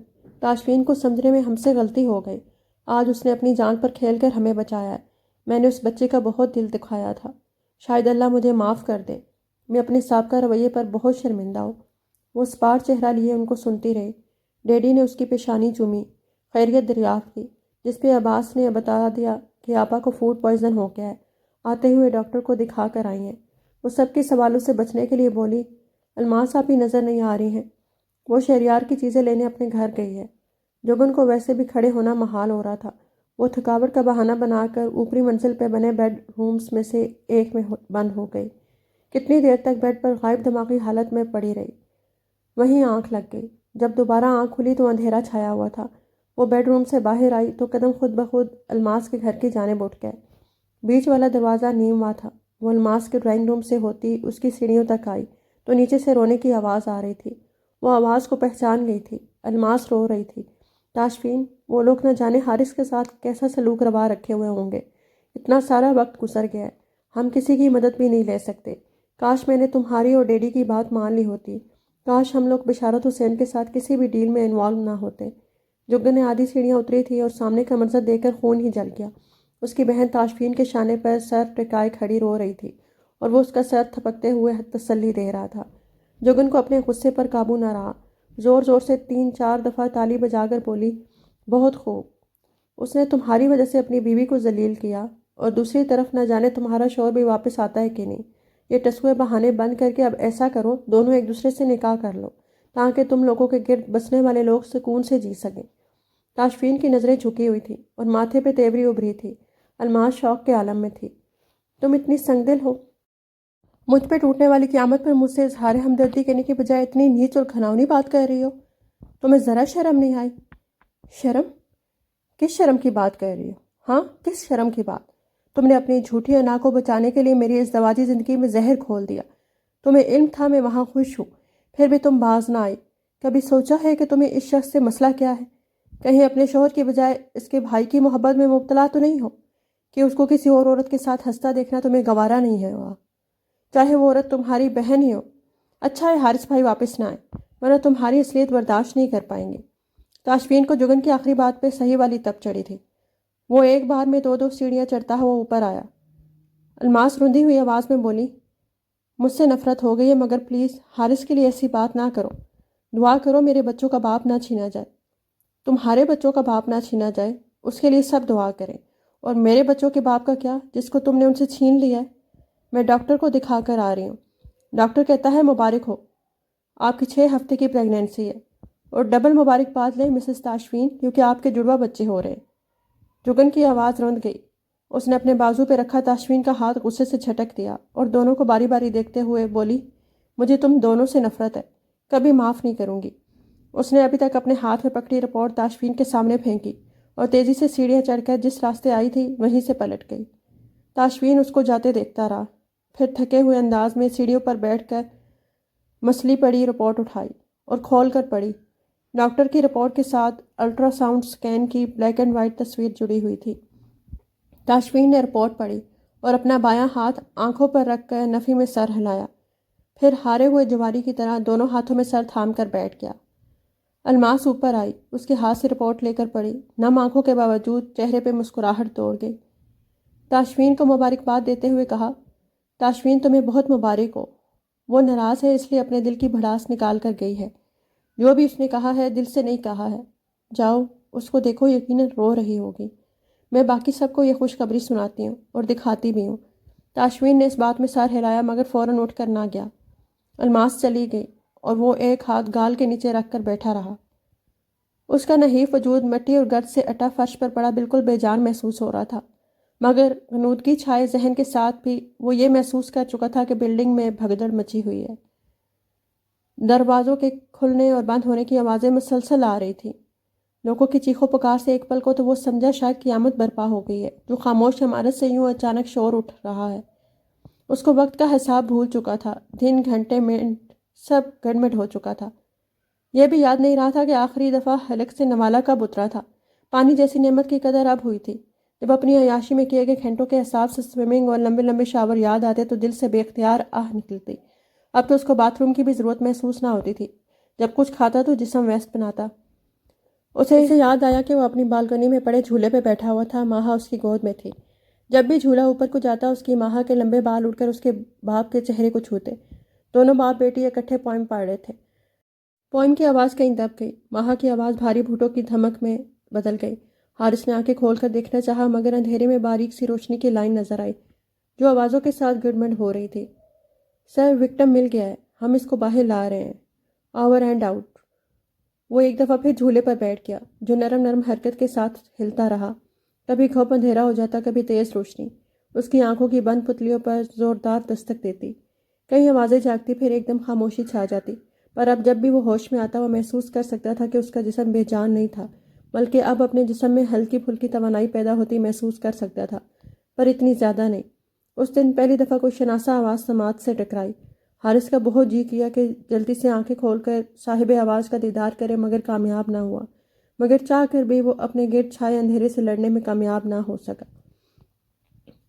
تاشفین کو سمجھنے میں ہم سے غلطی ہو گئی۔ آج اس نے اپنی جان پر کھیل کر ہمیں بچایا ہے۔ میں نے اس بچے کا بہت دل دکھایا تھا، شاید اللہ مجھے معاف کر دے۔ میں اپنے سابقہ رویے پر بہت شرمندہ ہوں۔ وہ سپاٹ چہرہ لیے ان کو سنتی رہی۔ ڈیڈی نے اس کی پیشانی چومی، خیریت دریافت کی، جس پہ عباس نے بتا دیا کہ آپا کو فوڈ پوائزن ہو گیا ہے، آتے ہوئے ڈاکٹر کو دکھا کر آئی ہیں۔ وہ سب کے سوالوں سے بچنے کے لیے بولی، الماس آپ ہی نظر نہیں آ رہی ہیں، وہ شہریار کی چیزیں لینے اپنے گھر گئی ہے۔ جگن کو ویسے بھی کھڑے ہونا محال ہو رہا تھا۔ وہ تھکاوٹ کا بہانہ بنا کر اوپری منزل پہ بنے بیڈ رومز میں سے ایک میں بند ہو گئی۔ کتنی دیر تک بیڈ پر غائب دماغی حالت میں پڑی رہی۔ وہیں آنکھ لگ گئی۔ جب دوبارہ آنکھ کھلی تو اندھیرا چھایا ہوا تھا۔ وہ بیڈ روم سے باہر آئی تو قدم خود بخود الماس کے گھر کی جانب اٹھ گئے۔ بیچ والا دروازہ نیم ہوا تھا۔ وہ الماس کے ڈرائنگ روم سے ہوتی اس کی سیڑھیوں تک آئی تو نیچے سے رونے کی آواز آ رہی تھی۔ وہ آواز کو پہچان گئی تھی، الماس رو رہی تھی۔ تاشفین، وہ لوگ نہ جانے حارث کے ساتھ کیسا سلوک روا رکھے ہوئے ہوں گے۔ اتنا سارا وقت گزر گیا ہے، ہم کسی کی مدد بھی نہیں لے سکتے۔ کاش میں نے تمہاری اور ڈیڈی کی بات مان لی ہوتی، کاش ہم لوگ بشارت حسین کے ساتھ کسی بھی ڈیل میں انوالو نہ ہوتے۔ جگن نے آدھی سیڑھیاں اتری تھی اور سامنے کا منظر دیکھ کر خون ہی جل گیا۔ اس کی بہن تاشفین کے شانے پر سر ٹکائے کھڑی رو رہی تھی اور وہ اس کا سر تھپکتے ہوئے تسلی دے رہا تھا۔ جگن کو اپنے غصے پر قابو نہ رہا، زور زور سے 3-4 دفعہ تالی بجا کر بولی، بہت خوب، اس نے تمہاری وجہ سے اپنی بیوی کو ذلیل کیا، اور دوسری طرف نہ جانے تمہارا شوہر بھی واپس آتا ہے کہ نہیں۔ یہ ٹسوے بہانے بند کر کے اب ایسا کرو، دونوں ایک دوسرے سے نکاح کر لو تاکہ تم لوگوں کے گرد بسنے والے لوگ سکون سے جی سکیں۔ تاشفین کی نظریں جھکی ہوئی تھیں اور ماتھے پہ تیوری ابھری تھی۔ الماس شوق کے عالم میں تھی۔ تم اتنی سنگ دل ہو؟ مجھ پہ ٹوٹنے والی قیامت پر مجھ سے اظہار ہمدردی کرنے کی بجائے اتنی نیچ اور گھناؤنی بات کر رہی ہو؟ تمہیں ذرا شرم نہیں آئی؟ شرم؟ کس شرم کی بات کر رہی ہو؟ ہاں، کس شرم کی بات؟ تم نے اپنی جھوٹی انا کو بچانے کے لیے میری ازدواجی زندگی میں زہر کھول دیا۔ تمہیں علم تھا میں وہاں خوش ہوں، پھر بھی تم باز نہ آئی۔ کبھی سوچا ہے کہ تمہیں اس شخص سے مسئلہ کیا ہے؟ کہیں اپنے شوہر کی بجائے اس کے بھائی کی محبت میں مبتلا تو نہیں ہو کہ اس کو کسی اور عورت کے ساتھ ہنستا دیکھنا تمہیں گوارا نہیں ہے وہاں، چاہے وہ عورت تمہاری بہن ہی ہو؟ اچھا ہے حارث بھائی واپس نہ آئے، ورنہ تمہاری اصلیت برداشت نہیں کر پائیں گے۔ تاشفین کو جگن کی آخری بات پہ صحیح والی تپ چڑھی تھی۔ وہ ایک بار میں دو سیڑھیاں چڑھتا ہوا اوپر آیا۔ الماس رندی ہوئی آواز میں بولی، مجھ سے نفرت ہو گئی ہے، مگر پلیز حارث کے لیے ایسی بات نہ کرو۔ دعا کرو میرے بچوں کا باپ نہ چھینا جائے۔ تمہارے بچوں کا باپ نہ چھینا جائے، اس کے لیے سب دعا کریں۔ اور میرے بچوں کے باپ کا کیا، جس کو تم نے ان سے چھین لیا ہے؟ میں ڈاکٹر کو دکھا کر آ رہی ہوں۔ ڈاکٹر کہتا ہے مبارک ہو، آپ کی 6 ہفتے کی پریگنینسی ہے، اور ڈبل مبارکباد لیں مسز تاشفین، کیونکہ آپ کے جڑواں بچے ہو رہے ہیں۔ جگن کی آواز روند گئی۔ اس نے اپنے بازو پہ رکھا تاشفین کا ہاتھ غصے سے جھٹک دیا اور دونوں کو باری باری دیکھتے ہوئے بولی، مجھے تم دونوں سے نفرت ہے، کبھی معاف نہیں کروں گی۔ اس نے ابھی تک اپنے ہاتھ میں پکڑی رپورٹ تاشفین کے سامنے پھینکی اور تیزی سے سیڑھیاں چڑھ کر جس راستے آئی تھی وہیں سے پلٹ گئی۔ تاشفین اس کو جاتے دیکھتا رہا، پھر تھکے ہوئے انداز میں سیڑھیوں پر بیٹھ کر مسلی پڑی رپورٹ اٹھائی اور کھول کر پڑھی۔ ڈاکٹر کی رپورٹ کے ساتھ الٹرا ساؤنڈ سکین کی بلیک اینڈ وائٹ تصویر جڑی ہوئی تھی۔ تاشفین نے رپورٹ پڑھی اور اپنا بایاں ہاتھ آنکھوں پر رکھ کر نفی میں سر ہلایا، پھر ہارے ہوئے جواری کی طرح دونوں ہاتھوں میں سر تھام کر بیٹھ گیا۔ الماس اوپر آئی، اس کے ہاتھ سے رپورٹ لے کر پڑھی، نم آنکھوں کے باوجود چہرے پہ مسکراہٹ توڑ گئی۔ تاشفین کو مبارکباد دیتے ہوئے کہا، تاشفین تمہیں بہت مبارک ہو۔ وہ ناراض ہے اس لیے اپنے دل کی بھڑاس نکال کر گئی ہے۔ جو بھی اس نے کہا ہے دل سے نہیں کہا ہے۔ جاؤ اس کو دیکھو، یقیناً رو رہی ہوگی۔ میں باقی سب کو یہ خوشخبری سناتی ہوں اور دکھاتی بھی ہوں۔ تاشفین نے اس بات میں سر ہلایا مگر فوراً اٹھ کر نہ گیا۔ الماس چلی گئی اور وہ ایک ہاتھ گال کے نیچے رکھ کر بیٹھا رہا۔ اس کا نحیف وجود مٹی اور گرد سے اٹا فرش پر پڑا بالکل بے جان محسوس ہو رہا تھا، مگر غنودگی چھائے ذہن کے ساتھ بھی وہ یہ محسوس کر چکا تھا کہ بلڈنگ میں بھگدڑ مچی ہوئی ہے۔ دروازوں کے کھلنے اور بند ہونے کی آوازیں مسلسل آ رہی تھیں۔ لوگوں کی چیخو پکار سے ایک پل کو تو وہ سمجھا شاید قیامت برپا ہو گئی ہے، جو خاموش عمارت سے یوں اچانک شور اٹھ رہا ہے۔ اس کو وقت کا حساب بھول چکا تھا، دن گھنٹے منٹ سب گڑمٹ ہو چکا تھا۔ یہ بھی یاد نہیں رہا تھا کہ آخری دفعہ حلق سے نوالا کب اترا تھا۔ پانی جیسی نعمت کی قدر اب ہوئی تھی۔ جب اپنی عیاشی میں کیے گئے گھنٹوں کے حساب سے سوئمنگ اور لمبے لمبے شاور یاد آتے تو دل سے بے اختیار آہ نکلتی۔ اب تو اس کو باتھ روم کی بھی ضرورت محسوس نہ ہوتی تھی۔ جب کچھ کھاتا تو جسم ویست بناتا۔ اسے یاد آیا کہ وہ اپنی بالکنی میں پڑے جھولے پہ بیٹھا ہوا تھا، ماہا اس کی گود میں تھی۔ جب بھی جھولا اوپر کو جاتا اس کی ماہا کے لمبے بال اڑ کر اس کے باپ کے چہرے کو چھوتے۔ دونوں باپ بیٹی اکٹھے پوئم پڑھ رہے تھے۔ پوئم کی آواز کہیں دب گئی، ماہا کی آواز بھاری بھوٹوں کی دھمک میں بدل گئی۔ حارث نے آنکھیں کھول کر دیکھنا چاہا مگر اندھیرے میں باریک سی روشنی کی لائن نظر آئی جو آوازوں کے ساتھ گڑمڑ ہو رہی تھی۔ سر وکٹم مل گیا ہے، ہم اس کو باہر لا رہے ہیں، آور اینڈ آؤٹ۔ وہ ایک دفعہ پھر جھولے پر بیٹھ گیا جو نرم نرم حرکت کے ساتھ ہلتا رہا، کبھی گھوپ اندھیرا ہو جاتا، کبھی تیز روشنی اس کی آنکھوں کی بند پتلیوں پر زوردار دستک دیتی۔ کئی آوازیں جاگتی، پھر ایک دم خاموشی چھا جاتی، پر اب جب بھی وہ ہوش میں آتا وہ محسوس کر سکتا تھا کہ اس کا جسم بے جان نہیں تھا، بلکہ اب اپنے جسم میں ہلکی پھلکی توانائی پیدا ہوتی محسوس کر سکتا تھا، پر اتنی زیادہ نہیں۔ اس دن پہلی دفعہ کوئی شناسہ آواز سماعت سے ٹکرائی۔ حارث کا بہت جی کیا کہ جلدی سے آنکھیں کھول کر صاحب آواز کا دیدار کرے مگر کامیاب نہ ہوا، مگر چاہ کر بھی وہ اپنے گرد چھائے اندھیرے سے لڑنے میں کامیاب نہ ہو سکا۔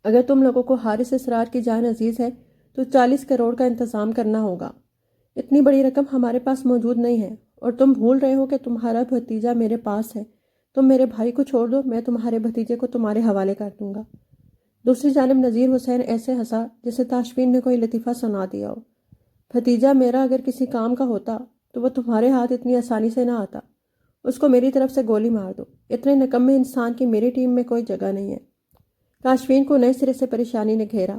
اگر تم لوگوں کو حارث اسرار کی جان عزیز ہے تو 40 کروڑ کا انتظام کرنا ہوگا۔ اتنی بڑی رقم ہمارے پاس موجود نہیں ہے، اور تم بھول رہے ہو کہ تمہارا بھتیجا میرے پاس ہے۔ تم میرے بھائی کو چھوڑ دو، میں تمہارے بھتیجے کو تمہارے حوالے کر دوں گا۔ دوسری جانب نذیر حسین ایسے ہنسا جسے تاشفین نے کوئی لطیفہ سنا دیا ہو۔ بھتیجا میرا اگر کسی کام کا ہوتا تو وہ تمہارے ہاتھ اتنی آسانی سے نہ آتا۔ اس کو میری طرف سے گولی مار دو، اتنے نکمے انسان کی میری ٹیم میں کوئی جگہ نہیں ہے۔ تاشفین کو نئے سرے سے پریشانی نے گھیرا۔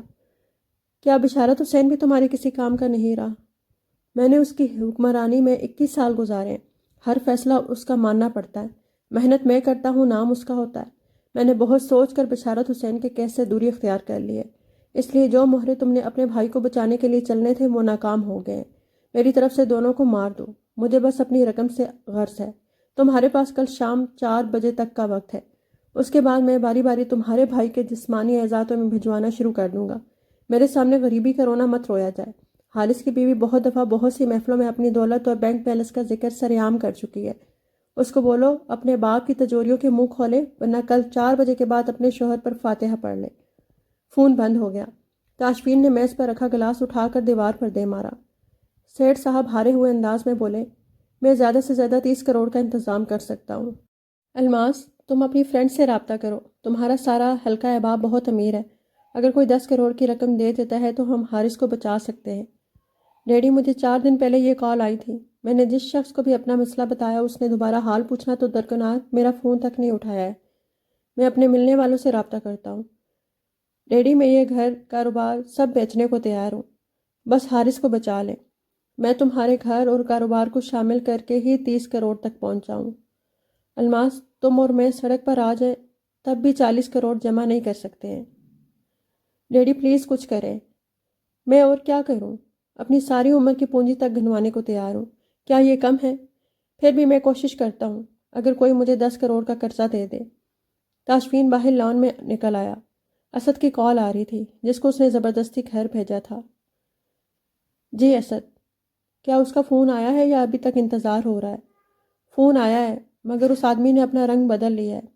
کیا بشارت حسین بھی تمہارے کسی کام کا نہیں رہا؟ میں نے اس کی حکمرانی میں 21 سال گزارے ہیں، ہر فیصلہ اس کا ماننا پڑتا ہے، محنت میں کرتا ہوں، نام اس کا ہوتا ہے۔ میں نے بہت سوچ کر بشارت حسین کے کیس سے دوری اختیار کر لی ہے، اس لیے جو مہرے تم نے اپنے بھائی کو بچانے کے لیے چلنے تھے وہ ناکام ہو گئے ہیں۔ میری طرف سے دونوں کو مار دو، مجھے بس اپنی رقم سے غرض ہے۔ تمہارے پاس کل شام 4 بجے تک کا وقت ہے، اس کے بعد میں باری باری تمہارے بھائی کے جسمانی اعضاء میں بھجوانا شروع کر دوں گا۔ میرے سامنے غریبی کا رونا مت رویا جائے۔ حارث کی بیوی بہت دفعہ بہت سی محفلوں میں اپنی دولت اور بینک بیلنس کا ذکر سرعام کر چکی ہے۔ اس کو بولو اپنے باپ کی تجوریوں کے منہ کھولے، ورنہ کل 4 بجے کے بعد اپنے شوہر پر فاتحہ پڑھ لے۔ فون بند ہو گیا۔ تاشفین نے میز پر رکھا گلاس اٹھا کر دیوار پر دے مارا۔ سیٹھ صاحب ہارے ہوئے انداز میں بولے، میں زیادہ سے زیادہ 30 کروڑ کا انتظام کر سکتا ہوں۔ الماس، تم اپنی فرینڈ سے رابطہ کرو، تمہارا سارا حلقہ احباب بہت امیر ہے، اگر کوئی 10 کروڑ کی رقم دے دیتا ہے تو ہم حارث کو بچا سکتے ہیں۔ ڈیڈی، مجھے 4 دن پہلے یہ کال آئی تھی، میں نے جس شخص کو بھی اپنا مسئلہ بتایا اس نے دوبارہ حال پوچھنا تو درکنار میرا فون تک نہیں اٹھایا ہے۔ میں اپنے ملنے والوں سے رابطہ کرتا ہوں۔ ڈیڈی، میں یہ گھر کاروبار سب بیچنے کو تیار ہوں، بس حارث کو بچا لیں۔ میں تمہارے گھر اور کاروبار کو شامل کر کے ہی 30 کروڑ تک پہنچا ہوں۔ الماس، تم اور میں سڑک پر آ جائیں تب بھی 40 کروڑ جمع نہیں کر سکتے ہیں۔ ڈیڈی پلیز کچھ کریں۔ میں اور کیا کروں؟ اپنی ساری عمر کی پونجی تک گنوانے کو تیار ہوں، کیا یہ کم ہے؟ پھر بھی میں کوشش کرتا ہوں، اگر کوئی مجھے 10 کروڑ کا قرضہ دے دے۔ تاشفین باہر لان میں نکل آیا۔ اسد کی کال آ رہی تھی جس کو اس نے زبردستی گھر بھیجا تھا۔ جی اسد، کیا اس کا فون آیا ہے یا ابھی تک انتظار ہو رہا ہے؟ فون آیا ہے، مگر اس آدمی نے اپنا رنگ بدل لیا ہے،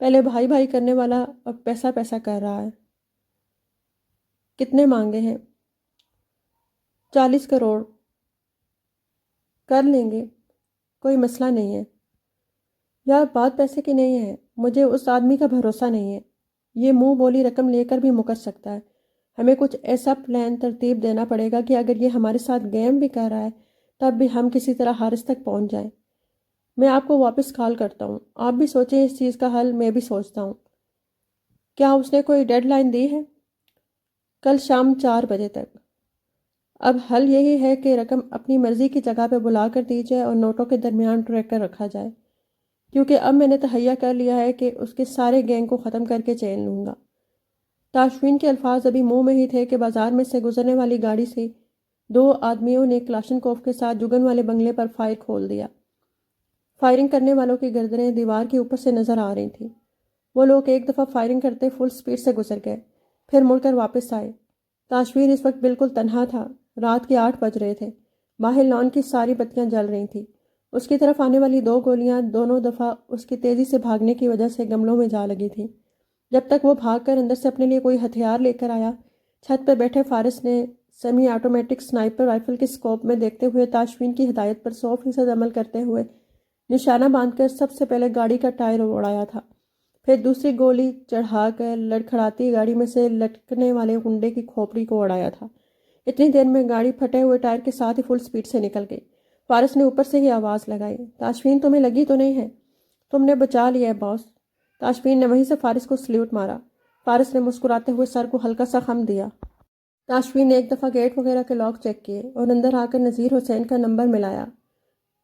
پہلے بھائی بھائی کرنے والا اب پیسہ پیسہ کر رہا ہے۔ کتنے مانگے ہیں؟ 40 کروڑ کر لیں گے، کوئی مسئلہ نہیں ہے۔ یار بات پیسے کی نہیں ہے، مجھے اس آدمی کا بھروسہ نہیں ہے، یہ منہ بولی رقم لے کر بھی مکر سکتا ہے۔ ہمیں کچھ ایسا پلان ترتیب دینا پڑے گا کہ اگر یہ ہمارے ساتھ گیم بھی کر رہا ہے تب بھی ہم کسی طرح حارث تک پہنچ جائیں۔ میں آپ کو واپس کال کرتا ہوں، آپ بھی سوچیں اس چیز کا حل، میں بھی سوچتا ہوں۔ کیا اس نے کوئی ڈیڈ لائن دی ہے؟ کل شام 4 بجے تک۔ اب حل یہی ہے کہ رقم اپنی مرضی کی جگہ پہ بلا کر دی جائے اور نوٹوں کے درمیان ٹریکر رکھا جائے، کیونکہ اب میں نے تہیہ کر لیا ہے کہ اس کے سارے گینگ کو ختم کر کے چین لوں گا۔ تاشفین کے الفاظ ابھی منہ میں ہی تھے کہ بازار میں سے گزرنے والی گاڑی سے 2 آدمیوں نے کلاشنکوف کے ساتھ جگن والے بنگلے پر فائر کھول دیا۔ فائرنگ کرنے والوں کی گردنیں دیوار کے اوپر سے نظر آ رہی تھیں۔ وہ لوگ ایک دفعہ فائرنگ کرتے فل سپیڈ سے گزر گئے، پھر مڑ کر واپس آئے۔ تاشفین اس وقت بالکل تنہا تھا، رات کے 8 بج رہے تھے، باہر لان کی ساری بتیاں جل رہی تھیں۔ اس کی طرف آنے والی 2 گولیاں دونوں دفعہ اس کی تیزی سے بھاگنے کی وجہ سے گملوں میں جا لگی تھیں۔ جب تک وہ بھاگ کر اندر سے اپنے لیے کوئی ہتھیار لے کر آیا، چھت پہ بیٹھے فارس نے سیمی آٹومیٹک سنائپر رائفل کے سکوپ میں دیکھتے ہوئے تاشفین کی ہدایت پر 100% عمل کرتے ہوئے نشانہ باندھ کر سب سے پہلے گاڑی کا ٹائر اڑایا تھا، پھر دوسری گولی چڑھا کر لڑکھڑاتی گاڑی میں سے لٹکنے والے کنڈے کی کھوپڑی کو اڑایا تھا۔ اتنی دیر میں گاڑی پھٹے ہوئے ٹائر کے ساتھ ہی فل سپیڈ سے نکل گئی۔ فارس نے اوپر سے ہی آواز لگائی، تاشفین تمہیں لگی تو نہیں ہے؟ تم نے بچا لیا ہے باس۔ تاشفین نے وہیں سے فارس کو سلیوٹ مارا۔ فارس نے مسکراتے ہوئے سر کو ہلکا سا خم دیا۔ تاشفین نے ایک دفعہ گیٹ وغیرہ کے لاک چیک کیے اور اندر آ کر نذیر حسین کا نمبر ملایا۔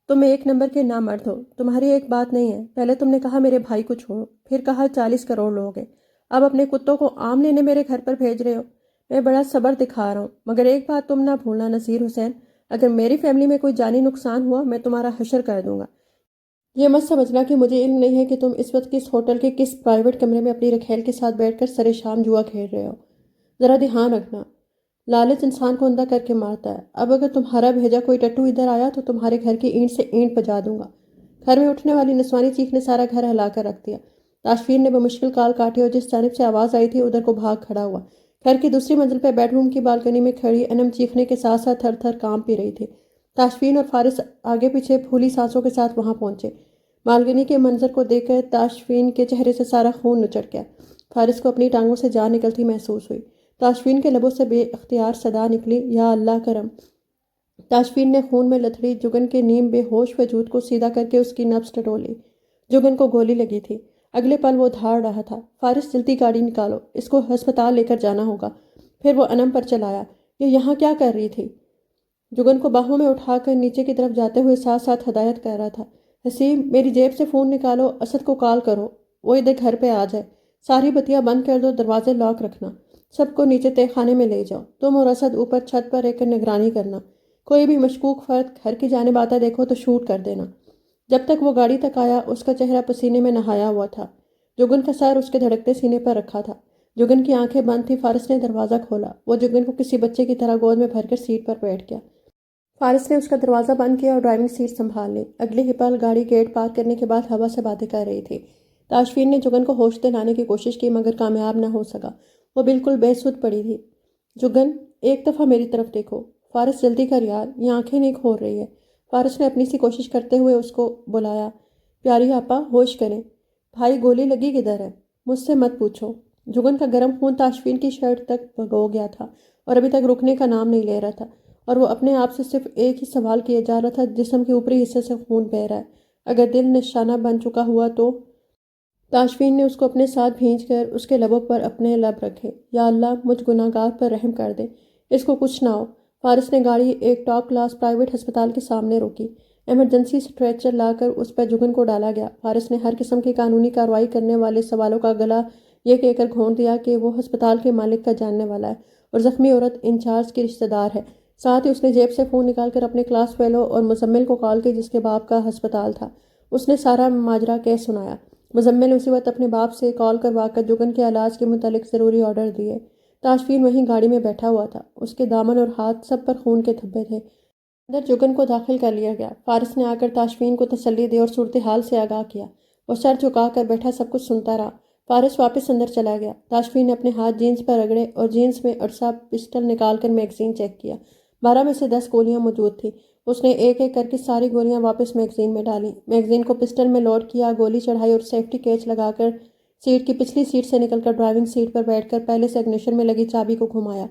تم 1 نمبر کے نامرد ہو، تمہاری ایک بات نہیں ہے، پہلے تم نے کہا میرے بھائی کو چھوڑو، پھر کہا 40 کروڑ لوگے، اب اپنے کتوں کو عام لینے میرے گھر پر بھیج رہے ہو۔ میں بڑا صبر دکھا رہا ہوں، مگر ایک بات تم نہ بھولنا نذیر حسین، اگر میری فیملی میں کوئی جانی نقصان ہوا میں تمہارا حشر کر دوں گا۔ یہ مت سمجھنا کہ مجھے علم نہیں ہے کہ تم اس وقت کس ہوٹل کے کس پرائیویٹ کمرے میں اپنی رکھیل کے ساتھ بیٹھ کر سر شام جوا کھیل رہے ہو۔ ذرا دھیان رکھنا، لالچ انسان کو اندھا کر کے مارتا ہے۔ اب اگر تمہارا بھیجا کوئی ٹٹو ادھر آیا تو تمہارے گھر کی اینٹ سے اینٹ بجا دوں گا۔ گھر میں اٹھنے والی نسوانی چیخ نے سارا گھر ہلا کر رکھ دیا۔ تاشفین نے بمشکل کال کاٹی اور جس جانب سے آواز آئی تھی ادھر کو بھاگ کھڑا ہوا۔ گھر کی دوسری منزل پہ بیڈ روم کی بالکنی میں کھڑی انم چیخنے کے ساتھ ساتھ تھر تھر کانپ بھی رہی تھی۔ تاشفین اور فارس آگے پیچھے پھولی سانسوں کے ساتھ وہاں پہنچے۔ بالکنی کے منظر کو دیکھ کر تاشفین کے چہرے سے سارا خون نچڑ گیا۔ فارس کو اپنی ٹانگوں سے جان نکلتی محسوس ہوئی۔ تاشفین کے لبوں سے بے اختیار صدا نکلی، یا اللہ کرم۔ تاشفین نے خون میں لتھڑی جگن کے نیم بے ہوش وجود کو سیدھا کر کے اس کی نبض ٹٹولی۔ جگن کو گولی لگی تھی، اگلے پل وہ دھاڑ رہا تھا، فارس جلدی گاڑی نکالو، اس کو ہسپتال لے کر جانا ہوگا۔ پھر وہ انم پر چلایا، یہ یہاں کیا کر رہی تھی؟ جگن کو باہوں میں اٹھا کر نیچے کی طرف جاتے ہوئے ساتھ ساتھ ہدایت کر رہا تھا۔ حسین، میری جیب سے فون نکالو، اسد کو کال کرو، وہ ادھر گھر پہ آ جائے، ساری بتیاں بند کر دو، دروازے لاک رکھنا، سب کو نیچے تہہ خانے میں لے جاؤ، تم اور اسد اوپر چھت پر رہ کر نگرانی کرنا، کوئی بھی مشکوک فرد گھر کی جانب آتا دیکھو تو شوٹ کر دینا۔ جب تک وہ گاڑی تک آیا اس کا چہرہ پسینے میں نہایا ہوا تھا، جگن کا سر اس کے دھڑکتے سینے پر رکھا تھا۔ جگن کی آنکھیں بند تھی۔ فارس نے دروازہ کھولا، وہ جگن کو کسی بچے کی طرح گود میں بھر کر سیٹ پر بیٹھ گیا۔ فارس نے اس کا دروازہ بند کیا اور ڈرائیونگ سیٹ سنبھال لی۔ اگلی ہی پل گاڑی گیٹ پار کرنے کے بعد ہوا سے باتیں کر رہی تھی۔ تاشفین نے جگن کو ہوش دلانے کی کوشش کی مگر کامیاب نہ ہو سکا، وہ بالکل بے سدھ پڑی تھی۔ جگن، ایک دفعہ میری طرف دیکھو۔ فارس، جلدی کر یار، یہ آنکھیں نہیں کھول رہی ہے۔ فارس نے اپنی سی کوشش کرتے ہوئے اس کو بلایا، پیاری آپا ہوش کریں۔ بھائی گولی لگی کدھر ہے؟ مجھ سے مت پوچھو۔ جگن کا گرم خون تاشفین کی شرٹ تک بھگو گیا تھا اور ابھی تک رکنے کا نام نہیں لے رہا تھا، اور وہ اپنے آپ سے صرف ایک ہی سوال کیے جا رہا تھا، جسم کے اوپری حصے سے خون بہہ رہا ہے، اگر دل نشانہ بن چکا ہوا تو؟ تاشفین نے اس کو اپنے ساتھ بھینچ کر اس کے لبوں پر اپنے لب رکھے۔ یا اللہ، مجھ گناہ گار پر رحم کر دے، اس کو کچھ نہ ہو۔ فارس نے گاڑی ایک ٹاپ کلاس پرائیویٹ ہسپتال کے سامنے روکی۔ ایمرجنسی اسٹریچر لا کر اس پر جگن کو ڈالا گیا۔ فارس نے ہر قسم کی قانونی کارروائی کرنے والے سوالوں کا گلا یہ کہہ کر گھونٹ دیا کہ وہ ہسپتال کے مالک کا جاننے والا ہے اور زخمی عورت انچارج کی رشتہ دار ہے۔ ساتھ ہی اس نے جیب سے فون نکال کر اپنے کلاس فیلو اور مزمل کو کال کی جس کے باپ کا ہسپتال تھا۔ اس نے سارا ماجرا کہہ سنایا۔ مزمل نے اسی وقت اپنے باپ سے کال کروا کر جگن کے علاج کے متعلق ضروری آرڈر دیے۔ تاشفین وہیں گاڑی میں بیٹھا ہوا تھا، اس کے دامن اور ہاتھ سب پر خون کے دھبے تھے۔ اندر جگن کو داخل کر لیا گیا۔ فارس نے آ کر تاشفین کو تسلی دی اور صورتحال سے آگاہ کیا۔ وہ سر جھکا کر بیٹھا سب کچھ سنتا رہا۔ فارس واپس اندر چلا گیا۔ تاشفین نے اپنے ہاتھ جینز پر رگڑے اور جینز میں اڑسا پسٹل نکال کر میگزین چیک کیا۔ 12 میں سے 10 گولیاں موجود تھیں۔ اس نے ایک ایک کر کے ساری گولیاں واپس میگزین میں ڈالیں، میگزین کو پسٹل میں لوڈ کیا، گولی چڑھائی اور سیفٹی کیچ لگا کر سیٹ کی پچھلی سیٹ سے نکل کر ڈرائیونگ سیٹ پر بیٹھ کر پہلے سے اگنیشن میں لگی چابی کو گھمایا۔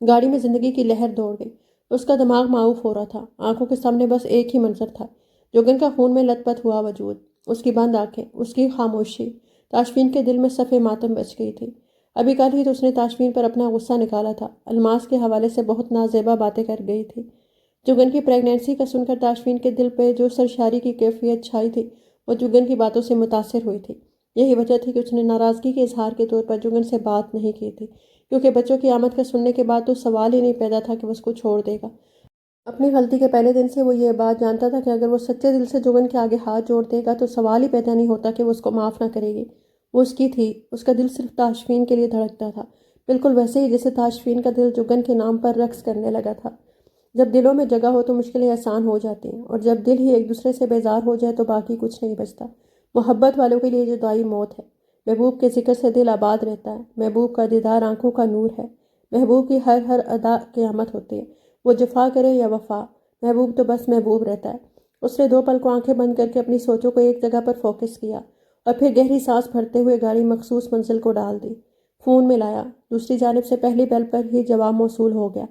گاڑی میں زندگی کی لہر دوڑ گئی۔ اس کا دماغ معاوف ہو رہا تھا، آنکھوں کے سامنے بس ایک ہی منظر تھا، جگن کا خون میں لت پت ہوا وجود، اس کی بند آنکھیں، اس کی خاموشی۔ تاشفین کے دل میں صفِ ماتم بچ گئی تھی۔ ابھی کل ہی تو اس نے تاشفین پر اپنا غصہ نکالا تھا، الماس کے حوالے سے بہت نازیبا باتیں کر گئی تھی۔ جگن کی پریگنینسی کا سن کر تاشفین کے دل پہ جو سرشاری کی کیفیت چھائی تھی وہ جگن کی باتوں سے متاثر ہوئی تھی۔ یہی وجہ تھی کہ اس نے ناراضگی کے اظہار کے طور پر جگن سے بات نہیں کی تھی، کیونکہ بچوں کی آمد کا سننے کے بعد تو سوال ہی نہیں پیدا تھا کہ وہ اس کو چھوڑ دے گا۔ اپنی غلطی کے پہلے دن سے وہ یہ بات جانتا تھا کہ اگر وہ سچے دل سے جگن کے آگے ہاتھ جوڑ دے گا تو سوال ہی پیدا نہیں ہوتا کہ وہ اس کو معاف نہ کرے گی۔ وہ اس کی تھی، اس کا دل صرف تاشفین کے لیے دھڑکتا تھا، بالکل ویسے ہی جیسے تاشفین کا دل جگن کے نام پر رقص کرنے لگا تھا۔ جب دلوں میں جگہ ہو تو مشکلیں آسان ہو جاتی ہیں، اور جب دل ہی ایک دوسرے سے بیزار ہو جائے تو باقی کچھ نہیں بچتا۔ محبت والوں کے لیے جدائی موت ہے۔ محبوب کے ذکر سے دل آباد رہتا ہے، محبوب کا دیدار آنکھوں کا نور ہے، محبوب کی ہر ادا قیامت ہوتی ہے، وہ جفا کرے یا وفا، محبوب تو بس محبوب رہتا ہے۔ اس نے 2 پل کو آنکھیں بند کر کے اپنی سوچوں کو ایک جگہ پر فوکس کیا اور پھر گہری سانس بھرتے ہوئے گاڑی مخصوص منزل کو ڈال دی۔ فون ملایا، دوسری جانب سے پہلی بیل پر ہی جواب موصول ہو گیا۔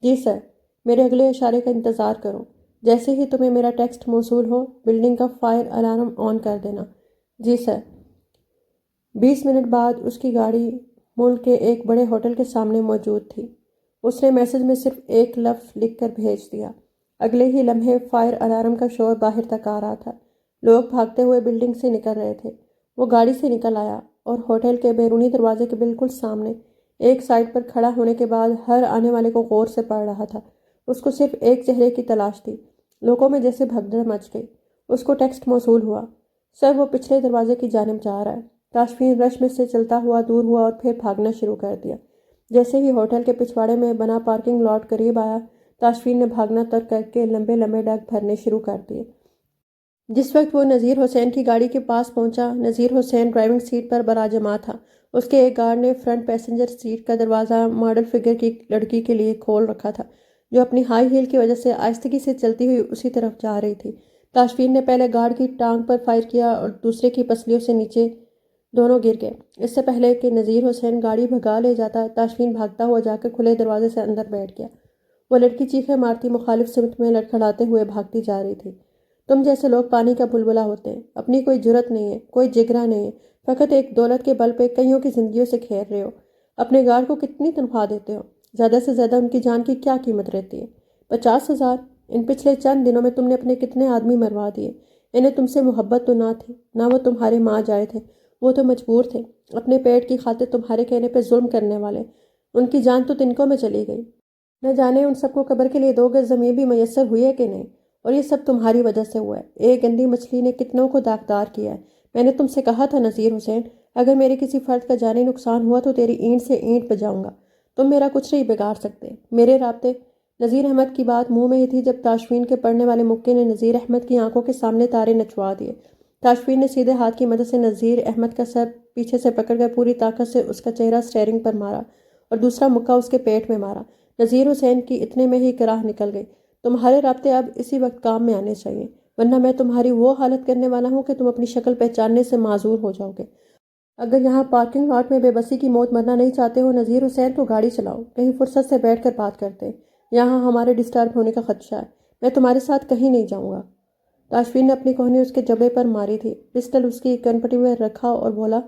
جی سر، میرے اگلے اشارے کا انتظار کرو، جیسے ہی تمہیں میرا ٹیکسٹ موصول ہو بلڈنگ کا فائر الارم آن کر دینا۔ جی سر۔ 20 منٹ بعد اس کی گاڑی ملک کے ایک بڑے ہوٹل کے سامنے موجود تھی۔ اس نے میسج میں صرف ایک لفظ لکھ کر بھیج دیا۔ اگلے ہی لمحے فائر الارم کا شور باہر تک آ رہا تھا، لوگ بھاگتے ہوئے بلڈنگ سے نکل رہے تھے۔ وہ گاڑی سے نکل آیا اور ہوٹل کے بیرونی دروازے کے بالکل سامنے ایک سائڈ پر کھڑا ہونے کے بعد ہر آنے والے کو غور سے پڑھ رہا تھا۔ اس کو صرف ایک چہرے کی تلاش تھی۔ لوگوں میں جیسے بھگدڑ مچ گئی۔ اس کو ٹیکسٹ موصول ہوا، سر وہ پچھلے دروازے کی جانب جا رہا ہے۔ تاشفین رش میں سے چلتا ہوا دور ہوا اور پھر بھاگنا شروع کر دیا۔ جیسے ہی ہوٹل کے پچھواڑے میں بنا پارکنگ لاٹ قریب آیا، تاشفین نے بھاگنا ترک کر کے لمبے لمبے ڈگ بھرنے شروع کر دیے۔ جس وقت وہ نذیر حسین کی گاڑی کے پاس پہنچا، نذیر حسین ڈرائیونگ سیٹ پر براجماع تھا۔ اس کے ایک گارڈ نے فرنٹ پیسنجر سیٹ کا دروازہ ماڈل فگر کی لڑکی کے لیے کھول رکھا تھا، جو اپنی ہائی ہیل کی وجہ سے آہستگی سے چلتی ہوئی اسی طرف جا رہی تھی۔ تاشفین نے پہلے گارڈ کی ٹانگ پر فائر کیا اور دوسرے کی پسلیوں سے نیچے دونوں گر گئے۔ اس سے پہلے کہ نذیر حسین گاڑی بھگا لے جاتا، تاشفین بھاگتا ہوا جا کر کھلے دروازے سے اندر بیٹھ گیا۔ وہ لڑکی چیخیں مارتی مخالف سمت میں لڑکھڑاتے ہوئے بھاگتی جا رہی تھی۔ تم جیسے لوگ پانی کا بلبلا ہوتے ہیں، اپنی کوئی جرت نہیں ہے، کوئی جگرا نہیں ہے، فقط ایک دولت کے بل پہ کئیوں کی زندگیوں سے کھیل رہے ہو۔ اپنے گارڈ کو کتنی تنخواہ دیتے ہو؟ زیادہ سے زیادہ ان کی جان کی کیا قیمت رہتی ہے؟ 50,000؟ ان پچھلے چند دنوں میں تم نے اپنے کتنے آدمی مروا دیے؟ انہیں تم سے محبت تو نہ تھی، نہ وہ تمہارے ماں جائے تھے، وہ تو مجبور تھے، اپنے پیٹ کی خاطر تمہارے کہنے پہ ظلم کرنے والے۔ ان کی جان تو تنکوں میں چلی گئی، نہ جانے ان سب کو قبر کے لیے 2 گز زمین بھی میسر ہوئی ہے کہ نہیں، اور یہ سب تمہاری وجہ سے ہوا ہے۔ ایک گندی مچھلی نے کتنوں کو داغدار کیا ہے۔ میں نے تم سے کہا تھا نذیر حسین، اگر میرے کسی فرد کا جانی نقصان ہوا تو تیری اینٹ سے اینٹ بجاؤں گا، تم میرا کچھ نہیں بگاڑ سکتے۔ میرے رابطے نذیر احمد کی بات منہ میں ہی تھی جب تاشفین کے پڑھنے والے مکے نے نذیر احمد کی آنکھوں کے سامنے تارے نچوا دیے۔ تاشفین نے سیدھے ہاتھ کی مدد سے نذیر احمد کا سر پیچھے سے پکڑ کر پوری طاقت سے اس کا چہرہ سٹیئرنگ پر مارا اور دوسرا مکہ اس کے پیٹ میں مارا۔ نذیر حسین کی اتنے میں ہی کراہ نکل گئی۔ تمہارے رابطے اب اسی وقت کام میں آنے چاہیے، ورنہ میں تمہاری وہ حالت کرنے والا ہوں کہ تم اپنی شکل پہچاننے سے معذور ہو جاؤ گے۔ اگر یہاں پارکنگ لاٹ میں بے بسی کی موت مرنا نہیں چاہتے ہو نذیر حسین تو گاڑی چلاؤ، کہیں فرصت سے بیٹھ کر بات کرتے ہیں، یہاں ہمارے ڈسٹرب ہونے کا خدشہ ہے۔ میں تمہارے ساتھ کہیں نہیں جاؤں گا۔ تاشفین نے اپنی کوہنی اس کے جبڑے پر ماری تھی، پسٹل اس کی کنپٹی میں رکھا اور بولا،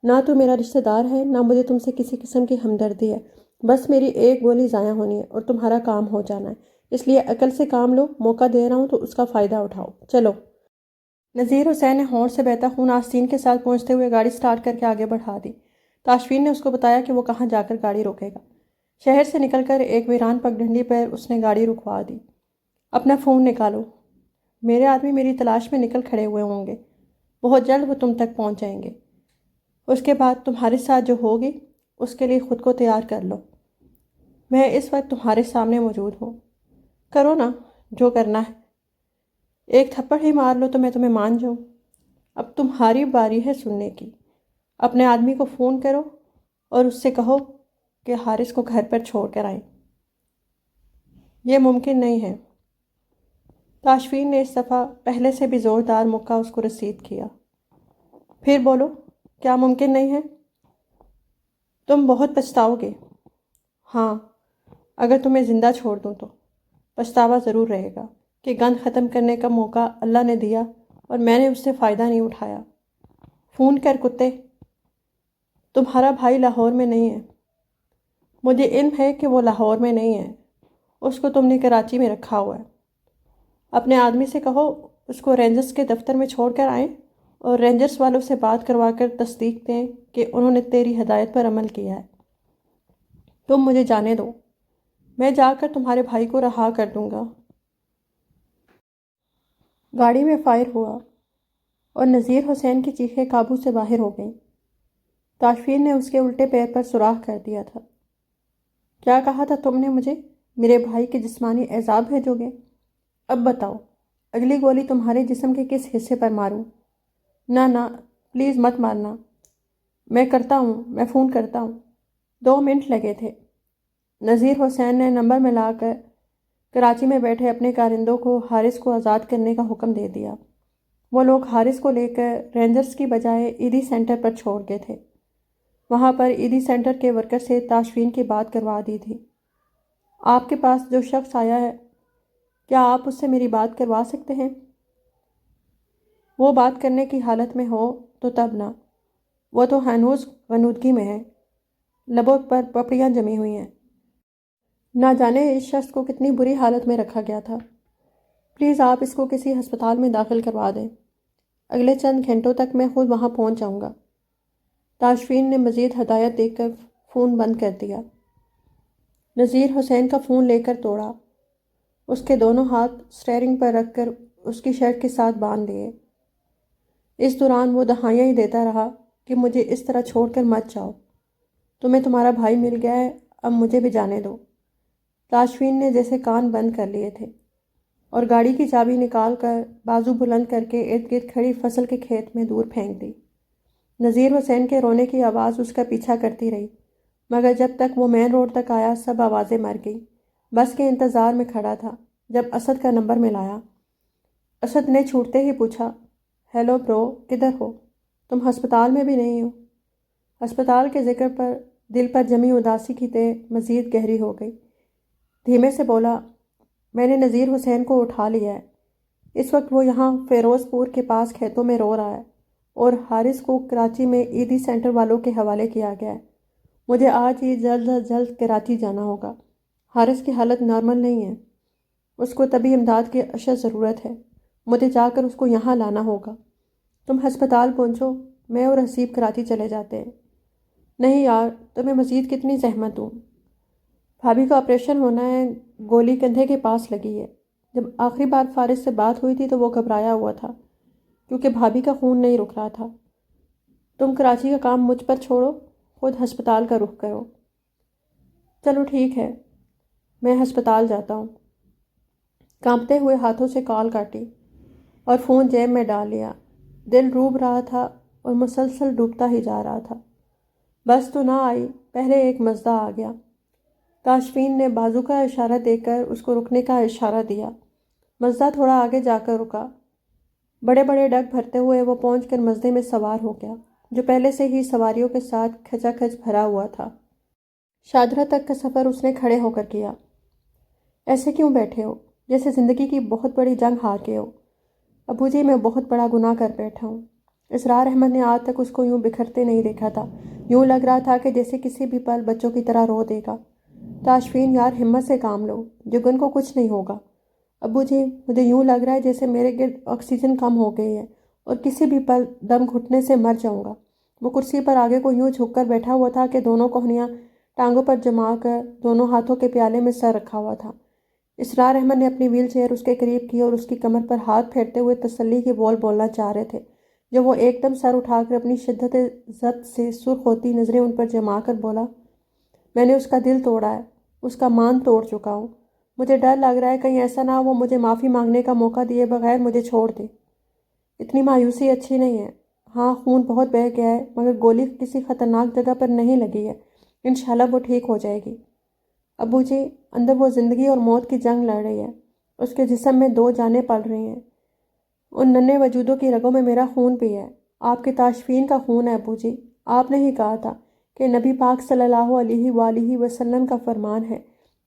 نہ تو میرا رشتہ دار ہے، نہ مجھے تم سے کسی قسم کی ہمدردی ہے، بس میری ایک گولی ضائع ہونی ہے اور تمہارا کام ہو جانا ہے، اس لیے عقل سے کام لو، موقع دے رہا ہوں تو اس کا فائدہ اٹھاؤ، چلو۔ نذیر حسین نے ہونٹ سے بہتا خون آستین کے ساتھ پہنچتے ہوئے گاڑی سٹارٹ کر کے آگے بڑھا دی۔ تاشفین نے اس کو بتایا کہ وہ کہاں جا کر گاڑی روکے گا۔ شہر سے نکل کر ایک ویران پگڈنڈی پر اس نے گاڑی رکوا دی۔ اپنا فون نکالو، میرے آدمی میری تلاش میں نکل کھڑے ہوئے ہوں گے، بہت جلد وہ تم تک پہنچ جائیں گے۔ اس کے بعد تمہارے ساتھ جو ہوگی اس کے لیے خود کو تیار کر لو۔ میں اس وقت تمہارے سامنے موجود ہوں، کرو نا جو کرنا ہے۔ ایک تھپڑ ہی مار لو تو میں تمہیں مان جاؤں۔ اب تمہاری باری ہے سننے کی۔ اپنے آدمی کو فون کرو اور اس سے کہو کہ حارث کو گھر پر چھوڑ کر آئیں۔ یہ ممکن نہیں ہے۔ تاشفین نے اس دفعہ پہلے سے بھی زوردار مکہ اس کو رسید کیا۔ پھر بولو، کیا ممکن نہیں ہے؟ تم بہت پچھتاؤ گے۔ ہاں، اگر تمہیں زندہ چھوڑ دوں تو پچھتاوا ضرور رہے گا کہ گند ختم کرنے کا موقع اللہ نے دیا اور میں نے اس سے فائدہ نہیں اٹھایا۔ فون کر کتے۔ تمہارا بھائی لاہور میں نہیں ہے۔ مجھے علم ہے کہ وہ لاہور میں نہیں ہے، اس کو تم نے کراچی میں رکھا ہوا ہے۔ اپنے آدمی سے کہو اس کو رینجرز کے دفتر میں چھوڑ کر آئیں اور رینجرز والوں سے بات کروا کر تصدیق دیں کہ انہوں نے تیری ہدایت پر عمل کیا ہے۔ تم مجھے جانے دو، میں جا کر تمہارے بھائی کو رہا کر دوں گا۔ گاڑی میں فائر ہوا اور نذیر حسین کی چیخیں قابو سے باہر ہو گئیں۔ تاشفین نے اس کے الٹے پیر پر سوراخ کر دیا تھا۔ کیا کہا تھا تم نے مجھے؟ میرے بھائی کے جسمانی اعصاب بھیجو گے؟ اب بتاؤ، اگلی گولی تمہارے جسم کے کس حصے پر ماروں؟ نہ نہ، پلیز مت مارنا۔ میں کرتا ہوں، میں فون کرتا ہوں۔ 2 منٹ لگے تھے۔ نذیر حسین نے نمبر ملا کر کراچی میں بیٹھے اپنے کارندوں کو حارث کو آزاد کرنے کا حکم دے دیا۔ وہ لوگ حارث کو لے کر رینجرز کی بجائے ایدی سینٹر پر چھوڑ گئے تھے۔ وہاں پر ایدی سینٹر کے ورکر سے تاشفین کی بات کروا دی تھی۔ آپ کے پاس جو شخص آیا ہے، کیا آپ اس سے میری بات کروا سکتے ہیں؟ وہ بات کرنے کی حالت میں ہو تو تب نہ، وہ تو ہنوز غنودگی میں ہے، لبوں پر پپڑیاں جمی ہوئی ہیں۔ نہ جانے اس شخص کو کتنی بری حالت میں رکھا گیا تھا۔ پلیز آپ اس کو کسی ہسپتال میں داخل کروا دیں، اگلے چند گھنٹوں تک میں خود وہاں پہنچ جاؤں گا۔ تاشفین نے مزید ہدایت دے کر فون بند کر دیا۔ نذیر حسین کا فون لے کر توڑا، اس کے دونوں ہاتھ سٹیئرنگ پر رکھ کر اس کی شرٹ کے ساتھ باندھ دیے۔ اس دوران وہ دہائیاں ہی دیتا رہا کہ مجھے اس طرح چھوڑ کر مت جاؤ، تمہیں تمہارا بھائی مل گیا ہے، اب مجھے بھی جانے دو۔ تاشفین نے جیسے کان بند کر لیے تھے اور گاڑی کی چابی نکال کر بازو بلند کر کے ارد گرد کھڑی فصل کے کھیت میں دور پھینک دی۔ نذیر حسین کے رونے کی آواز اس کا پیچھا کرتی رہی، مگر جب تک وہ مین روڈ تک آیا سب آوازیں مر گئیں۔ بس کے انتظار میں کھڑا تھا جب اسد کا نمبر ملایا۔ اسد نے چھوٹتے ہی پوچھا، ہیلو برو، کدھر ہو؟ تم ہسپتال میں بھی نہیں ہو؟ ہسپتال کے ذکر پر دل پر جمی اداسی کی تہ مزید گہری ہو گئی۔ دھیمے سے بولا، میں نے نذیر حسین کو اٹھا لیا ہے، اس وقت وہ یہاں فیروز پور کے پاس کھیتوں میں رو رہا ہے اور حارث کو کراچی میں ایدی سینٹر والوں کے حوالے کیا گیا ہے۔ مجھے آج ہی جلد از جلد کراچی جانا ہوگا۔ حارث کی حالت نارمل نہیں ہے، اس کو طبی امداد کی اشد ضرورت ہے۔ مجھے جا کر اس کو یہاں لانا ہوگا۔ تم ہسپتال پہنچو، میں اور حسیب کراچی چلے جاتے ہیں۔ نہیں یار، تمہیں مزید کتنی زحمت دوں؟ بھابھی کا آپریشن ہونا ہے، گولی کندھے کے پاس لگی ہے۔ جب آخری بار فارس سے بات ہوئی تھی تو وہ گھبرایا ہوا تھا کیونکہ بھابھی کا خون نہیں رک رہا تھا۔ تم کراچی کا کام مجھ پر چھوڑو، خود ہسپتال کا رخ کرو۔ چلو ٹھیک ہے، میں ہسپتال جاتا ہوں۔ کانپتے ہوئے ہاتھوں سے کال کاٹی اور فون جیب میں ڈال لیا۔ دل ڈوب رہا تھا اور مسلسل ڈوبتا ہی جا رہا تھا۔ بس تو نہ آئی، پہلے ایک مزدہ آ گیا۔ تاشفین نے بازو کا اشارہ دے کر اس کو رکنے کا اشارہ دیا۔ مزدہ تھوڑا آگے جا کر رکا۔ بڑے بڑے ڈگ بھرتے ہوئے وہ پہنچ کر مزدے میں سوار ہو گیا جو پہلے سے ہی سواریوں کے ساتھ کھچا کھچ بھرا ہوا تھا۔ شاہدرہ تک کا سفر اس نے کھڑے ہو کر کیا۔ ایسے کیوں بیٹھے ہو؟ جیسے زندگی کی بہت بڑی جنگ ہار گئے ہو۔ ابو جی، میں بہت بڑا گناہ کر بیٹھا ہوں۔ اسرار احمد نے آج تک اس کو یوں بکھرتے نہیں دیکھا تھا۔ یوں لگ رہا تھا کہ جیسے کسی بھی پل بچوں کی طرح رو دے گا۔ تاشفین یار، ہمت سے کام لو، جگن کو کچھ نہیں ہوگا۔ ابو جی، مجھے یوں لگ رہا ہے جیسے میرے گرد آکسیجن کم ہو گئی ہے اور کسی بھی پل دم گھٹنے سے مر جاؤں گا۔ وہ کرسی پر آگے کو یوں جھک کر بیٹھا ہوا تھا کہ دونوں کوہنیاں ٹانگوں پر جما کر دونوں ہاتھوں کے پیالے میں سر رکھا ہوا تھا۔ اسرار احمد نے اپنی ویل چیئر اس کے قریب کی اور اس کی کمر پر ہاتھ پھیرتے ہوئے تسلی کے بول بولنا چاہ رہے تھے جو وہ ایک دم سر اٹھا کر اپنی شدت ضبط سے سرخ ہوتی نظریں ان پر جما کر بولا، میں نے اس کا دل توڑا ہے، اس کا مان توڑ چکا ہوں۔ مجھے ڈر لگ رہا ہے کہیں ایسا نہ ہو وہ مجھے معافی مانگنے کا موقع دیے بغیر مجھے چھوڑ دے۔ اتنی مایوسی اچھی نہیں ہے۔ ہاں، خون بہت بہہ گیا ہے مگر گولی کسی خطرناک جگہ پر نہیں لگی ہے۔ انشاءاللہ وہ ٹھیک ہو جائے گی۔ ابو جی، اندر وہ زندگی اور موت کی جنگ لڑ رہی ہے۔ اس کے جسم میں دو جانیں پل رہی ہیں۔ ان ننھے وجودوں کی رگوں میں میرا خون بھی ہے، آپ کے تاشفین کا خون ہے۔ ابو جی، آپ نے ہی کہا تھا کہ نبی پاک صلی اللہ علیہ وآلہ وسلم کا فرمان ہے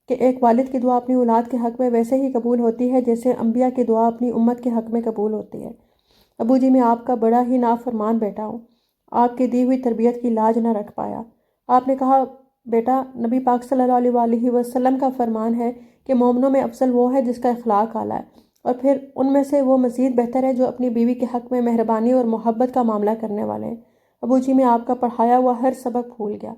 کہ ایک والد کی دعا اپنی اولاد کے حق میں ویسے ہی قبول ہوتی ہے جیسے انبیاء کی دعا اپنی امت کے حق میں قبول ہوتی ہے۔ ابو جی، میں آپ کا بڑا ہی نافرمان بیٹا ہوں، آپ کی دی ہوئی تربیت کی لاج نہ رکھ پایا۔ آپ نے کہا بیٹا، نبی پاک صلی اللہ علیہ وآلہ وسلم کا فرمان ہے کہ مومنوں میں افضل وہ ہے جس کا اخلاق اعلیٰ ہے، اور پھر ان میں سے وہ مزید بہتر ہے جو اپنی بیوی کے حق میں مہربانی اور محبت کا معاملہ کرنے والے ہیں۔ ابو جی، میں آپ کا پڑھایا ہوا ہر سبق بھول گیا۔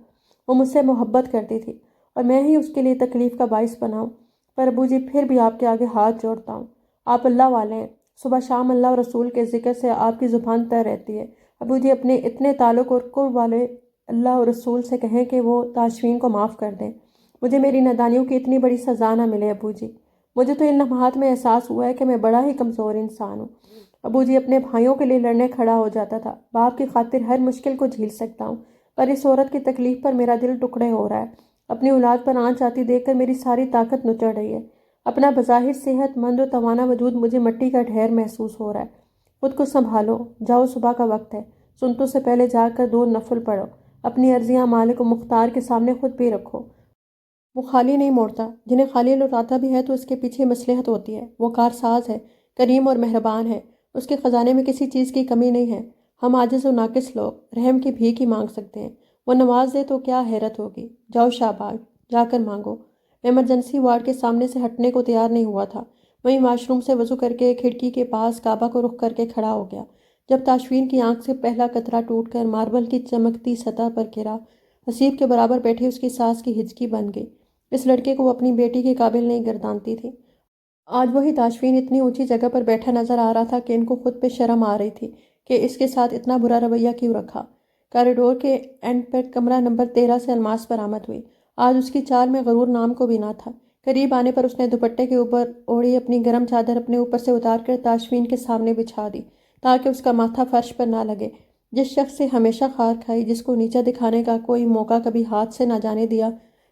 وہ مجھ سے محبت کرتی تھی اور میں ہی اس کے لیے تکلیف کا باعث بنا ہوں، پر ابو جی پھر بھی آپ کے آگے ہاتھ جوڑتا ہوں۔ آپ اللہ والے ہیں، صبح شام اللہ اور رسول کے ذکر سے آپ کی زبان تر رہتی ہے۔ ابو جی اپنے اتنے تعلق اور قرب والے اللہ اور رسول سے کہیں کہ وہ تاشفین کو معاف کر دیں، مجھے میری نادانیوں کی اتنی بڑی سزا نہ ملے۔ ابو جی، مجھے تو ان لمحات میں احساس ہوا ہے کہ میں بڑا ہی کمزور انسان ہوں۔ ابو جی اپنے بھائیوں کے لیے لڑنے کھڑا ہو جاتا تھا، باپ کی خاطر ہر مشکل کو جھیل سکتا ہوں، پر اس عورت کی تکلیف پر میرا دل ٹکڑے ہو رہا ہے۔ اپنی اولاد پر آنچ آتی دیکھ کر میری ساری طاقت نچڑ رہی ہے۔ اپنا بظاہر صحت مند و توانا وجود مجھے مٹی کا ڈھیر محسوس ہو رہا ہے۔ خود کو سنبھالو، جاؤ، صبح کا وقت ہے، سنتوں سے پہلے جا کر 2 نفل پڑھو، اپنی عرضیاں مالک و مختار کے سامنے خود بھی رکھو۔ وہ خالی نہیں موڑتا، جنہیں خالی لوٹاتا بھی ہے تو اس کے پیچھے مصلحت ہوتی ہے۔ وہ کارساز ہے، کریم اور مہربان ہے، اس کے خزانے میں کسی چیز کی کمی نہیں ہے۔ ہم عاجز و ناقص لوگ رحم کی بھیک ہی مانگ سکتے ہیں، وہ نواز دے تو کیا حیرت ہوگی۔ جاؤ شاباش، جا کر مانگو۔ میں ایمرجنسی وارڈ کے سامنے سے ہٹنے کو تیار نہیں ہوا تھا، وہیں واش روم سے وضو کر کے کھڑکی کے پاس کعبہ کو رخ کر کے کھڑا ہو گیا۔ جب تاشفین کی آنکھ سے پہلا قطرہ ٹوٹ کر ماربل کی چمکتی سطح پر گرا، حسیب کے برابر بیٹھی اس کی سانس کی ہچکی بن گئی۔ اس لڑکے کو وہ اپنی بیٹی کے قابل نہیں گردانتی تھی۔ آج وہی تاشفین اتنی اونچی جگہ پر بیٹھا نظر آ رہا تھا کہ ان کو خود پہ شرم آ رہی تھی کہ اس کے ساتھ اتنا برا رویہ کیوں رکھا۔ کاریڈور کے اینڈ پر کمرہ نمبر 13 سے الماس برآمد ہوئی۔ آج اس کی چال میں غرور نام کو بھی نہ تھا۔ قریب آنے پر اس نے دوپٹے کے اوپر اوڑھی اپنی گرم چادر اپنے اوپر سے اتار کر تاشفین کے سامنے بچھا دی تاکہ اس کا ماتھا فرش پر نہ لگے۔ جس شخص سے ہمیشہ خار کھائی، جس کو نیچا دکھانے کا کوئی موقع کبھی ہاتھ سے نہ جانے دیا،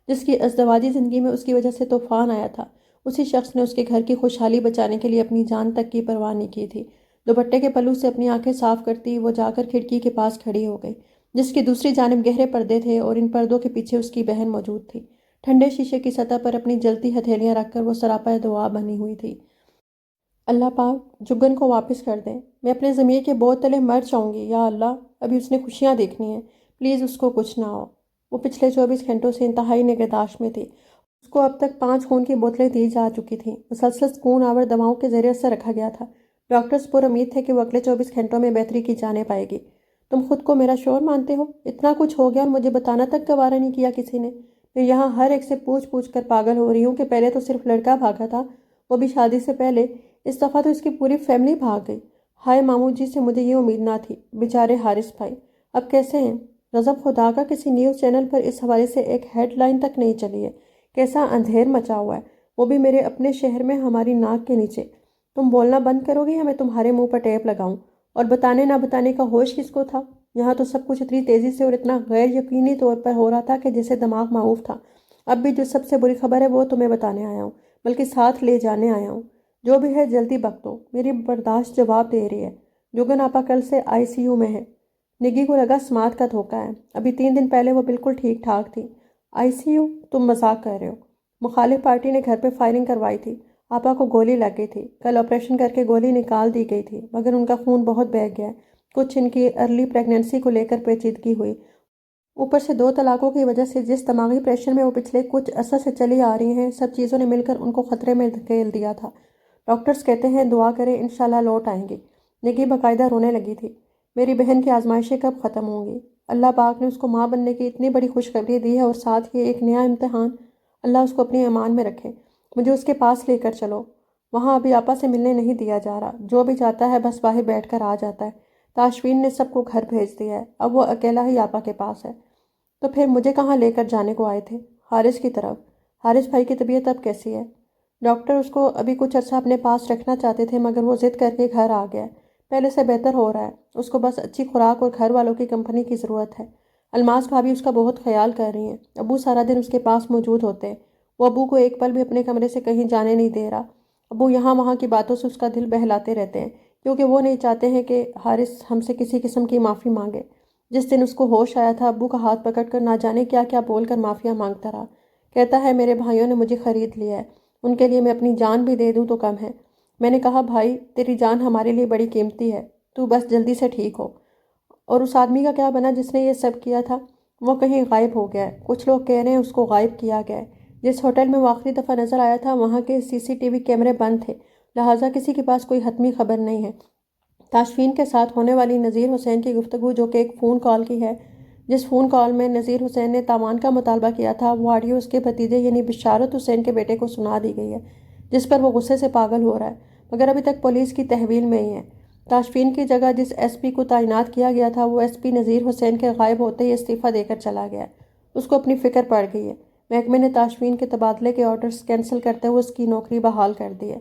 جس کی ازدواجی زندگی میں اس کی وجہ سے طوفان آیا تھا، اسی شخص نے اس کے گھر کی خوشحالی بچانے کے لیے اپنی جان تک کی پرواہ نہیں کی تھی۔ دوپٹے کے پلو سے اپنی آنکھیں صاف کرتی وہ جا کر کھڑکی کے پاس کھڑی ہو گئی، جس کی دوسری جانب گہرے پردے تھے اور ان پردوں کے پیچھے اس کی بہن موجود تھی۔ ٹھنڈے شیشے کی سطح پر اپنی جلتی ہتھیلیاں رکھ کر وہ سراپا دعا بنی ہوئی تھی۔ اللہ پاک جگن کو واپس کر دیں، میں اپنے ضمیر کے بوجھ تلے مر جاؤں گی، یا اللہ ابھی اس نے خوشیاں دیکھنی ہیں، پلیز اس کو کچھ نہ ہو۔ وہ پچھلے 24 گھنٹوں سے انتہائی نگہداشت میں تھی۔ اس کو اب تک 5 خون کی بوتلیں دی جا چکی تھیں، مسلسل خون آور دواؤں کے ذریعے اثر رکھا گیا تھا۔ ڈاکٹرز پر امید تھے کہ وہ اگلے 24 گھنٹوں میں بہتری کی جانے پائے گی۔ تم خود کو میرا شوہر مانتے ہو؟ اتنا کچھ ہو گیا اور مجھے بتانا تک گوارا نہیں کیا کسی نے۔ میں یہاں ہر ایک سے پوچھ پوچھ کر پاگل ہو رہی ہوں کہ پہلے تو صرف لڑکا بھاگا تھا، وہ بھی شادی سے پہلے، اس دفعہ تو اس کی پوری فیملی بھاگ گئی۔ ہائے ماموں جی سے مجھے یہ امید نہ تھی، بیچارے حارث بھائی اب کیسے ہیں؟ غضب خدا کا کسی نیوز چینل پر اس حوالے سے ایک ہیڈ لائن تک نہیں چلی ہے۔ کیسا اندھیر مچا ہوا ہے، وہ بھی میرے اپنے شہر میں ہماری ناک کے نیچے۔ تم بولنا بند کرو گی یا میں تمہارے منہ پر ٹیپ لگاؤں؟ اور بتانے نہ بتانے کا ہوش کس کو تھا؟ یہاں تو سب کچھ اتنی تیزی سے اور اتنا غیر یقینی طور پر ہو رہا تھا کہ جسے دماغ معوف تھا۔ اب بھی جو سب سے بری خبر ہے وہ تمہیں بتانے آیا ہوں، بلکہ ساتھ لے جانے آیا ہوں۔ جو بھی ہے جلدی بک دو، میری برداشت جواب دے رہی ہے۔ جوگن آپا کل سے ICU میں ہے۔ نگی کو لگا سماعت کا دھوکہ ہے، ابھی 3 دن پہلے وہ بالکل ٹھیک ٹھاک تھی۔ ICU؟ تم مذاق کر رہے ہو؟ مخالف پارٹی نے گھر پہ فائرنگ کروائی تھی، آپا کو گولی لگ گئی تھی، کل آپریشن کر کے گولی نکال دی گئی تھی، مگر ان کا خون بہت بہہ گیا ہے، کچھ ان کی ارلی پریگننسی کو لے کر پیچیدگی ہوئی، اوپر سے 2 طلاقوں کی وجہ سے جس دماغی پریشر میں وہ پچھلے کچھ عرصہ سے چلی آ رہی ہیں، سب چیزوں نے مل کر ان کو خطرے میں دھکیل دیا تھا۔ ڈاکٹرز کہتے ہیں دعا کریں انشاءاللہ لوٹ آئیں گی۔ نگی باقاعدہ رونے لگی تھی۔ میری بہن کی آزمائشیں کب ختم ہوں گی؟ اللہ پاک نے اس کو ماں بننے کی اتنی بڑی خوشخبری دی ہے اور ساتھ ہی ایک نیا امتحان۔ اللہ اس کو اپنی امان میں رکھے۔ مجھے اس کے پاس لے کر چلو، وہاں ابھی آپا سے ملنے نہیں دیا جا رہا، جو بھی جاتا ہے بس باہر بیٹھ کر آ جاتا ہے۔ تاشفین نے سب کو گھر بھیج دیا ہے، اب وہ اکیلا ہی آپا کے پاس ہے۔ تو پھر مجھے کہاں لے کر جانے کو آئے تھے؟ حارث کی طرف۔ حارث بھائی کی طبیعت اب کیسی ہے؟ ڈاکٹر اس کو ابھی کچھ عرصہ اپنے پاس رکھنا چاہتے تھے مگر وہ ضد کر کے گھر آ گیا ہے، پہلے سے بہتر ہو رہا ہے، اس کو بس اچھی خوراک اور گھر والوں کی کمپنی کی ضرورت ہے۔ الماس بھابھی اس کا بہت خیال کر رہی ہیں، ابو سارا دن اس کے پاس موجود ہوتے ہیں، وہ ابو کو ایک پل بھی اپنے کمرے سے کہیں جانے نہیں دے رہا۔ ابو یہاں وہاں کی باتوں سے اس کا دل بہلاتے رہتے ہیں کیونکہ وہ نہیں چاہتے ہیں کہ حارث ہم سے کسی قسم کی معافی مانگے۔ جس دن اس کو ہوش آیا تھا ابو کا ہاتھ پکڑ کر نہ جانے کیا کیا بول کر معافیاں مانگتا رہا، کہتا ہے میرے بھائیوں نے مجھے خرید لیا ہے، ان کے لیے میں اپنی جان بھی دے دوں تو کم ہے۔ میں نے کہا بھائی تیری جان ہمارے لیے بڑی قیمتی ہے، تو بس جلدی سے ٹھیک ہو۔ اور اس آدمی کا کیا بنا جس نے یہ سب کیا تھا؟ وہ کہیں غائب ہو گیا ہے، کچھ لوگ کہہ رہے ہیں اس کو غائب کیا گیا ہے۔ جس ہوٹل میں وہ آخری دفعہ نظر آیا تھا وہاں کے CCTV کیمرے بند تھے، لہٰذا کسی کے پاس کوئی حتمی خبر نہیں ہے۔ تاشفین کے ساتھ ہونے والی نذیر حسین کی گفتگو جو کہ ایک فون کال کی ہے، جس فون کال میں نذیر حسین نے تاوان کا مطالبہ کیا تھا، وہ آڈیو اس کے بھتیجے یعنی بشارت حسین کے بیٹے کو سنا دی گئی ہے، جس پر وہ غصے سے پاگل ہو رہا ہے، مگر ابھی تک پولیس کی تحویل میں ہی ہے۔ تاشفین کی جگہ جس SP کو تعینات کیا گیا تھا وہ SP نذیر حسین کے غائب ہوتے ہی استعفیٰ دے کر چلا گیا ہے۔ اس کو اپنی فکر پڑ گئی ہے۔ محکمے نے تاشفین کے تبادلے کے آرڈرز کینسل کرتے ہوئے اس کی نوکری بحال کر دی ہے،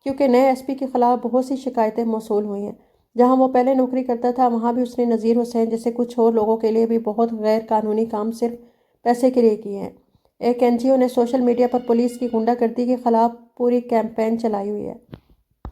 کیونکہ نئے SP کے خلاف بہت سی شکایتیں موصول ہوئی ہیں۔ جہاں وہ پہلے نوکری کرتا تھا وہاں بھی اس نے نذیر حسین جیسے کچھ اور لوگوں کے لیے بھی بہت غیر قانونی کام صرف پیسے کے لیے کیے ہیں۔ ایک NGO نے سوشل میڈیا پر پولیس کی غنڈہ گردی کے خلاف پوری کیمپین چلائی ہوئی ہے۔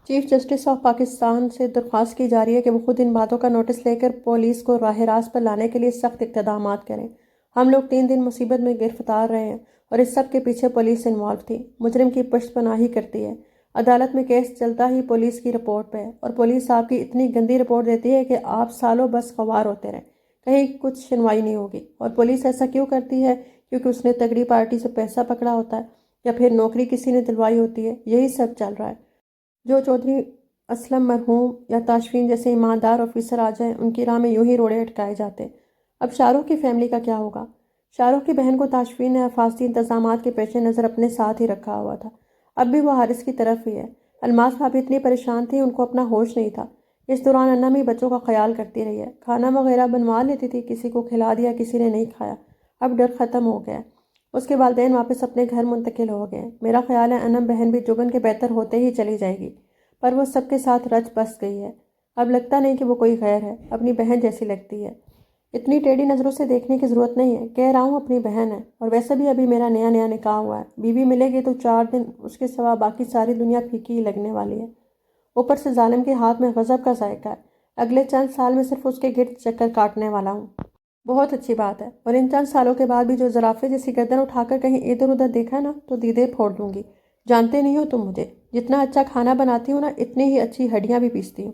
چیف جسٹس آف پاکستان سے درخواست کی جا رہی ہے کہ وہ خود ان باتوں کا نوٹس لے کر پولیس کو راہ راست پر لانے کے لیے سخت اقدامات کریں۔ ہم لوگ 3 دن مصیبت میں گرفتار رہے ہیں اور اس سب کے پیچھے پولیس انوالو تھی، مجرم کی پشت پناہی کرتی ہے۔ عدالت میں کیس چلتا ہی پولیس کی رپورٹ پہ ہے اور پولیس آپ کی اتنی گندی رپورٹ دیتی ہے کہ آپ سالوں بس خوار ہوتے رہیں، کہیں کچھ سنوائی نہیں ہوگی۔ اور پولیس ایسا کیوں کرتی ہے؟ کیونکہ اس نے تگڑی پارٹی سے پیسہ پکڑا ہوتا ہے یا پھر نوکری کسی نے دلوائی ہوتی ہے، یہی سب چل رہا ہے۔ جو چودھری اسلم مرحوم یا تاشفین جیسے ایماندار آفیسر آ جائیں ان کی راہ میں یوں ہی روڑے اٹکائے جاتے۔ اب شاہ رخ کی فیملی کا کیا ہوگا؟ شاہ رخ کی بہن کو تاشفین نے حفاظتی انتظامات کے پیش نظر اپنے ساتھ ہی رکھا ہوا تھا، اب بھی وہ حارث کی طرف ہی ہے۔ الماس بھابھی اتنی پریشان تھی ان کو اپنا ہوش نہیں تھا۔ اس دوران انم ہی بچوں کا خیال کرتی رہی ہے، کھانا وغیرہ بنوا لیتی تھی، کسی کو کھلا دیا کسی نے نہیں کھایا، اب ڈر ختم ہو گیا ہے۔ اس کے والدین واپس اپنے گھر منتقل ہو گئے۔ میرا خیال ہے انم بہن بھی جگن کے بہتر ہوتے ہی چلی جائے گی، پر وہ سب کے ساتھ رچ بس گئی ہے، اب لگتا نہیں کہ وہ کوئی غیر ہے، اپنی بہن جیسی لگتی ہے۔ اتنی ٹیڑھی نظروں سے دیکھنے کی ضرورت نہیں ہے، کہہ رہا ہوں اپنی بہن ہے، اور ویسے بھی ابھی میرا نیا نیا نکاح ہوا ہے، بیوی ملے گی تو 4 دن اس کے سوا باقی ساری دنیا پھیکی ہی لگنے والی ہے۔ اوپر سے ظالم کے ہاتھ میں غضب کا ذائقہ ہے، اگلے چند سال میں صرف اس کے گرد چکر کاٹنے والا ہوں۔ بہت اچھی بات ہے، اور ان چند سالوں کے بعد بھی جو زرافے جیسی گردن اٹھا کر کہیں ادھر ادھر دیکھا نا تو دیدے پھوڑ دوں گی، جانتے نہیں ہو تم مجھے۔ جتنا اچھا کھانا بناتی ہوں نا اتنی ہی اچھی ہڈیاں بھی پیستی ہوں۔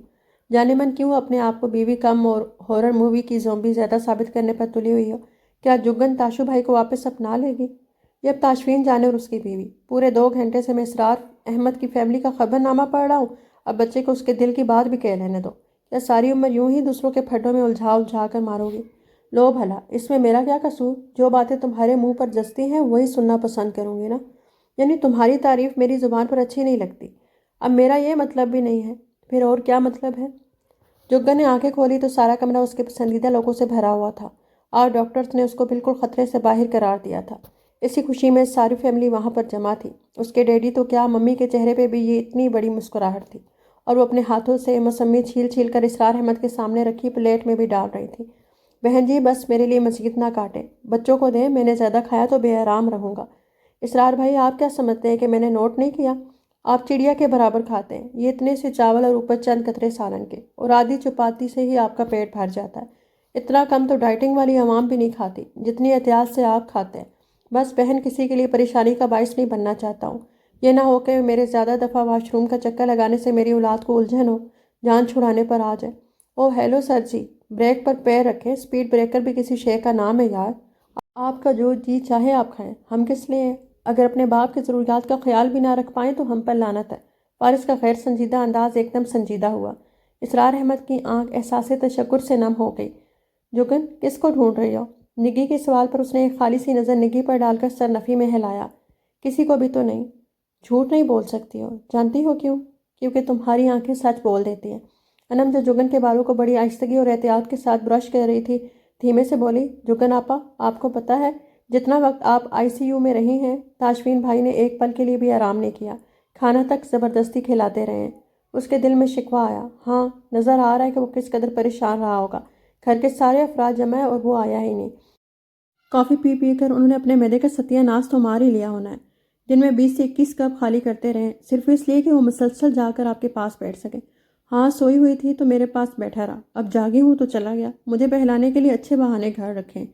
جانے من کیوں اپنے آپ کو بیوی کم اور ہارر مووی کی زومبی زیادہ ثابت کرنے پر تلی ہوئی ہو؟ کیا جگن تاشو بھائی کو واپس اپنا لے گی؟ یہ اب تاشفین جانے اور اس کی بیوی۔ پورے 2 گھنٹے سے میں اسرار احمد کی فیملی کا خبر نامہ پڑھ رہا ہوں، اب بچے کو اس کے دل کی بات بھی کہہ لینے دو۔ کیا ساری عمر یوں ہی دوسروں کے پھڈوں میں الجھا کر مارو گی؟ لو بھلا، اس میں میرا کیا قصور؟ جو باتیں تمہارے منہ پر جستی ہیں وہی سننا پسند کروں گی نا۔ یعنی تمہاری تعریف میری زبان پر اچھی نہیں لگتی؟ اب میرا یہ مطلب بھی نہیں ہے، پھر اور کیا مطلب ہے؟ جگن نے آنکھیں کھولی تو سارا کمرہ اس کے پسندیدہ لوگوں سے بھرا ہوا تھا، اور ڈاکٹرز نے اس کو بالکل خطرے سے باہر قرار دیا تھا۔ اسی خوشی میں ساری فیملی وہاں پر جمع تھی۔ اس کے ڈیڈی تو کیا، ممی کے چہرے پہ بھی یہ اتنی بڑی مسکراہٹ تھی، اور وہ اپنے ہاتھوں سے موسمی چھیل چھیل کر اسرار احمد کے سامنے رکھی پلیٹ میں بھی ڈال رہی تھی۔ بہن جی بس میرے لیے مزید نہ کاٹیں، بچوں کو دیں، میں نے زیادہ کھایا تو بے آرام رہوں گا۔ اسرار بھائی آپ کیا سمجھتے ہیں کہ میں نے نوٹ نہیں کیا؟ آپ چڑیا کے برابر کھاتے ہیں، یہ اتنے سے چاول اور اوپر چند قطرے سالن کے، اور آدھی چپاتی سے ہی آپ کا پیٹ بھر جاتا ہے۔ اتنا کم تو ڈائٹنگ والی عوام بھی نہیں کھاتی جتنی احتیاط سے آپ کھاتے ہیں۔ بس بہن کسی کے لیے پریشانی کا باعث نہیں بننا چاہتا ہوں، یہ نہ ہو کہ میرے زیادہ دفعہ واش روم کا چکر لگانے سے میری اولاد کو الجھن ہو، جان چھڑانے پر آ جائے۔ او ہیلو سر جی، بریک پر پیر رکھیں، سپیڈ بریکر بھی کسی شے کا نام ہے یار۔ آپ کا جو جی چاہے آپ کھائیں، ہم کس لیے ہیں؟ اگر اپنے باپ کی ضروریات کا خیال بھی نہ رکھ پائیں تو ہم پر لعنت ہے۔ فارس کا غیر سنجیدہ انداز ایک دم سنجیدہ ہوا۔ اسرار احمد کی آنکھ احساس تشکر سے نم ہو گئی۔ جگن کس کو ڈھونڈ رہی ہو؟ نگی کے سوال پر اس نے ایک خالی سی نظر نگی پر ڈال کر سر نفی میں ہلایا۔ کسی کو بھی تو نہیں۔ جھوٹ نہیں بول سکتی ہو، جانتی ہو کیوں؟ کیونکہ تمہاری آنکھیں سچ بول دیتی ہیں۔ انم جو جگن کے بالوں کو بڑی آہستگی اور احتیاط کے ساتھ برش کر رہی تھی، دھیمے سے بولی، جگن آپا، آپ کو پتہ ہے جتنا وقت آپ ICU میں رہی ہیں تاشفین بھائی نے ایک پل کے لیے بھی آرام نہیں کیا، کھانا تک زبردستی کھلاتے رہے ہیں۔ اس کے دل میں شکوہ آیا۔ ہاں، نظر آ رہا ہے کہ وہ کس قدر پریشان رہا ہوگا۔ گھر کے سارے افراد جمع ہیں اور وہ آیا ہی نہیں۔ کافی پی پی کر انہوں نے اپنے معدے کا ستیہ ناش تو مار ہی لیا ہونا ہے۔ دن میں 20 سے 21 کپ خالی کرتے رہے، صرف اس لیے کہ وہ مسلسل جا کر آپ کے پاس بیٹھ سکے۔ ہاں، سوئی ہوئی تھی تو میرے پاس بیٹھا رہا، اب جاگی ہوں تو چلا گیا۔ مجھے بہلانے کے لیے اچھے بہانے گھر رکھیں۔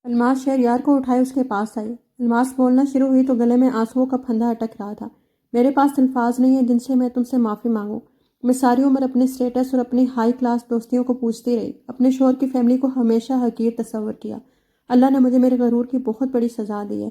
الماس شہریار کو اٹھائے اس کے پاس آئی۔ الماس بولنا شروع ہوئی تو گلے میں آنسوؤں کا پھندا اٹک رہا تھا۔ میرے پاس الفاظ نہیں ہیں جن سے میں تم سے معافی مانگوں۔ میں ساری عمر اپنے سٹیٹس اور اپنی ہائی کلاس دوستیوں کو پوچھتی رہی، اپنے شوہر کی فیملی کو ہمیشہ حقیر تصور کیا۔ اللہ نے مجھے میرے غرور کی بہت بڑی سزا دی ہے۔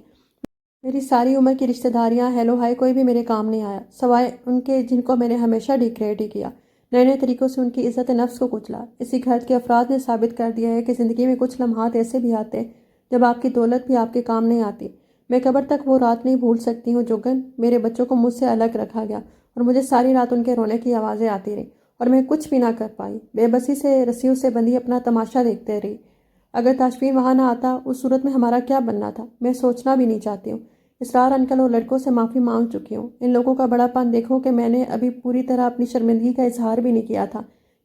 میری ساری عمر کی رشتہ داریاں، ہیلو ہائی، کوئی بھی میرے کام نہیں آیا، سوائے ان کے جن کو میں نے ہمیشہ ڈیگریڈ ہی کیا، نئے نئے طریقوں سے ان کی عزت نفس کو کچلا۔ اسی گھر کے افراد نے ثابت کر دیا ہے کہ زندگی میں کچھ لمحات ایسے بھی آتے ہیں جب آپ کی دولت بھی آپ کے کام نہیں آتی۔ میں قبر تک وہ رات نہیں بھول سکتی ہوں جگن، میرے بچوں کو مجھ سے الگ رکھا گیا اور مجھے ساری رات ان کے رونے کی آوازیں آتی رہیں اور میں کچھ بھی نہ کر پائی، بے بسی سے رسیوں سے بندھی اپنا تماشا دیکھتے رہی۔ اگر تاشفین وہاں نہ آتا، اس صورت میں ہمارا کیا بننا تھا، میں سوچنا بھی نہیں چاہتی ہوں۔ اسرار انکل اور لڑکوں سے معافی مانگ چکی ہوں۔ ان لوگوں کا بڑا پن دیکھو کہ میں نے ابھی پوری طرح اپنی شرمندگی کا اظہار بھی نہیں کیا تھا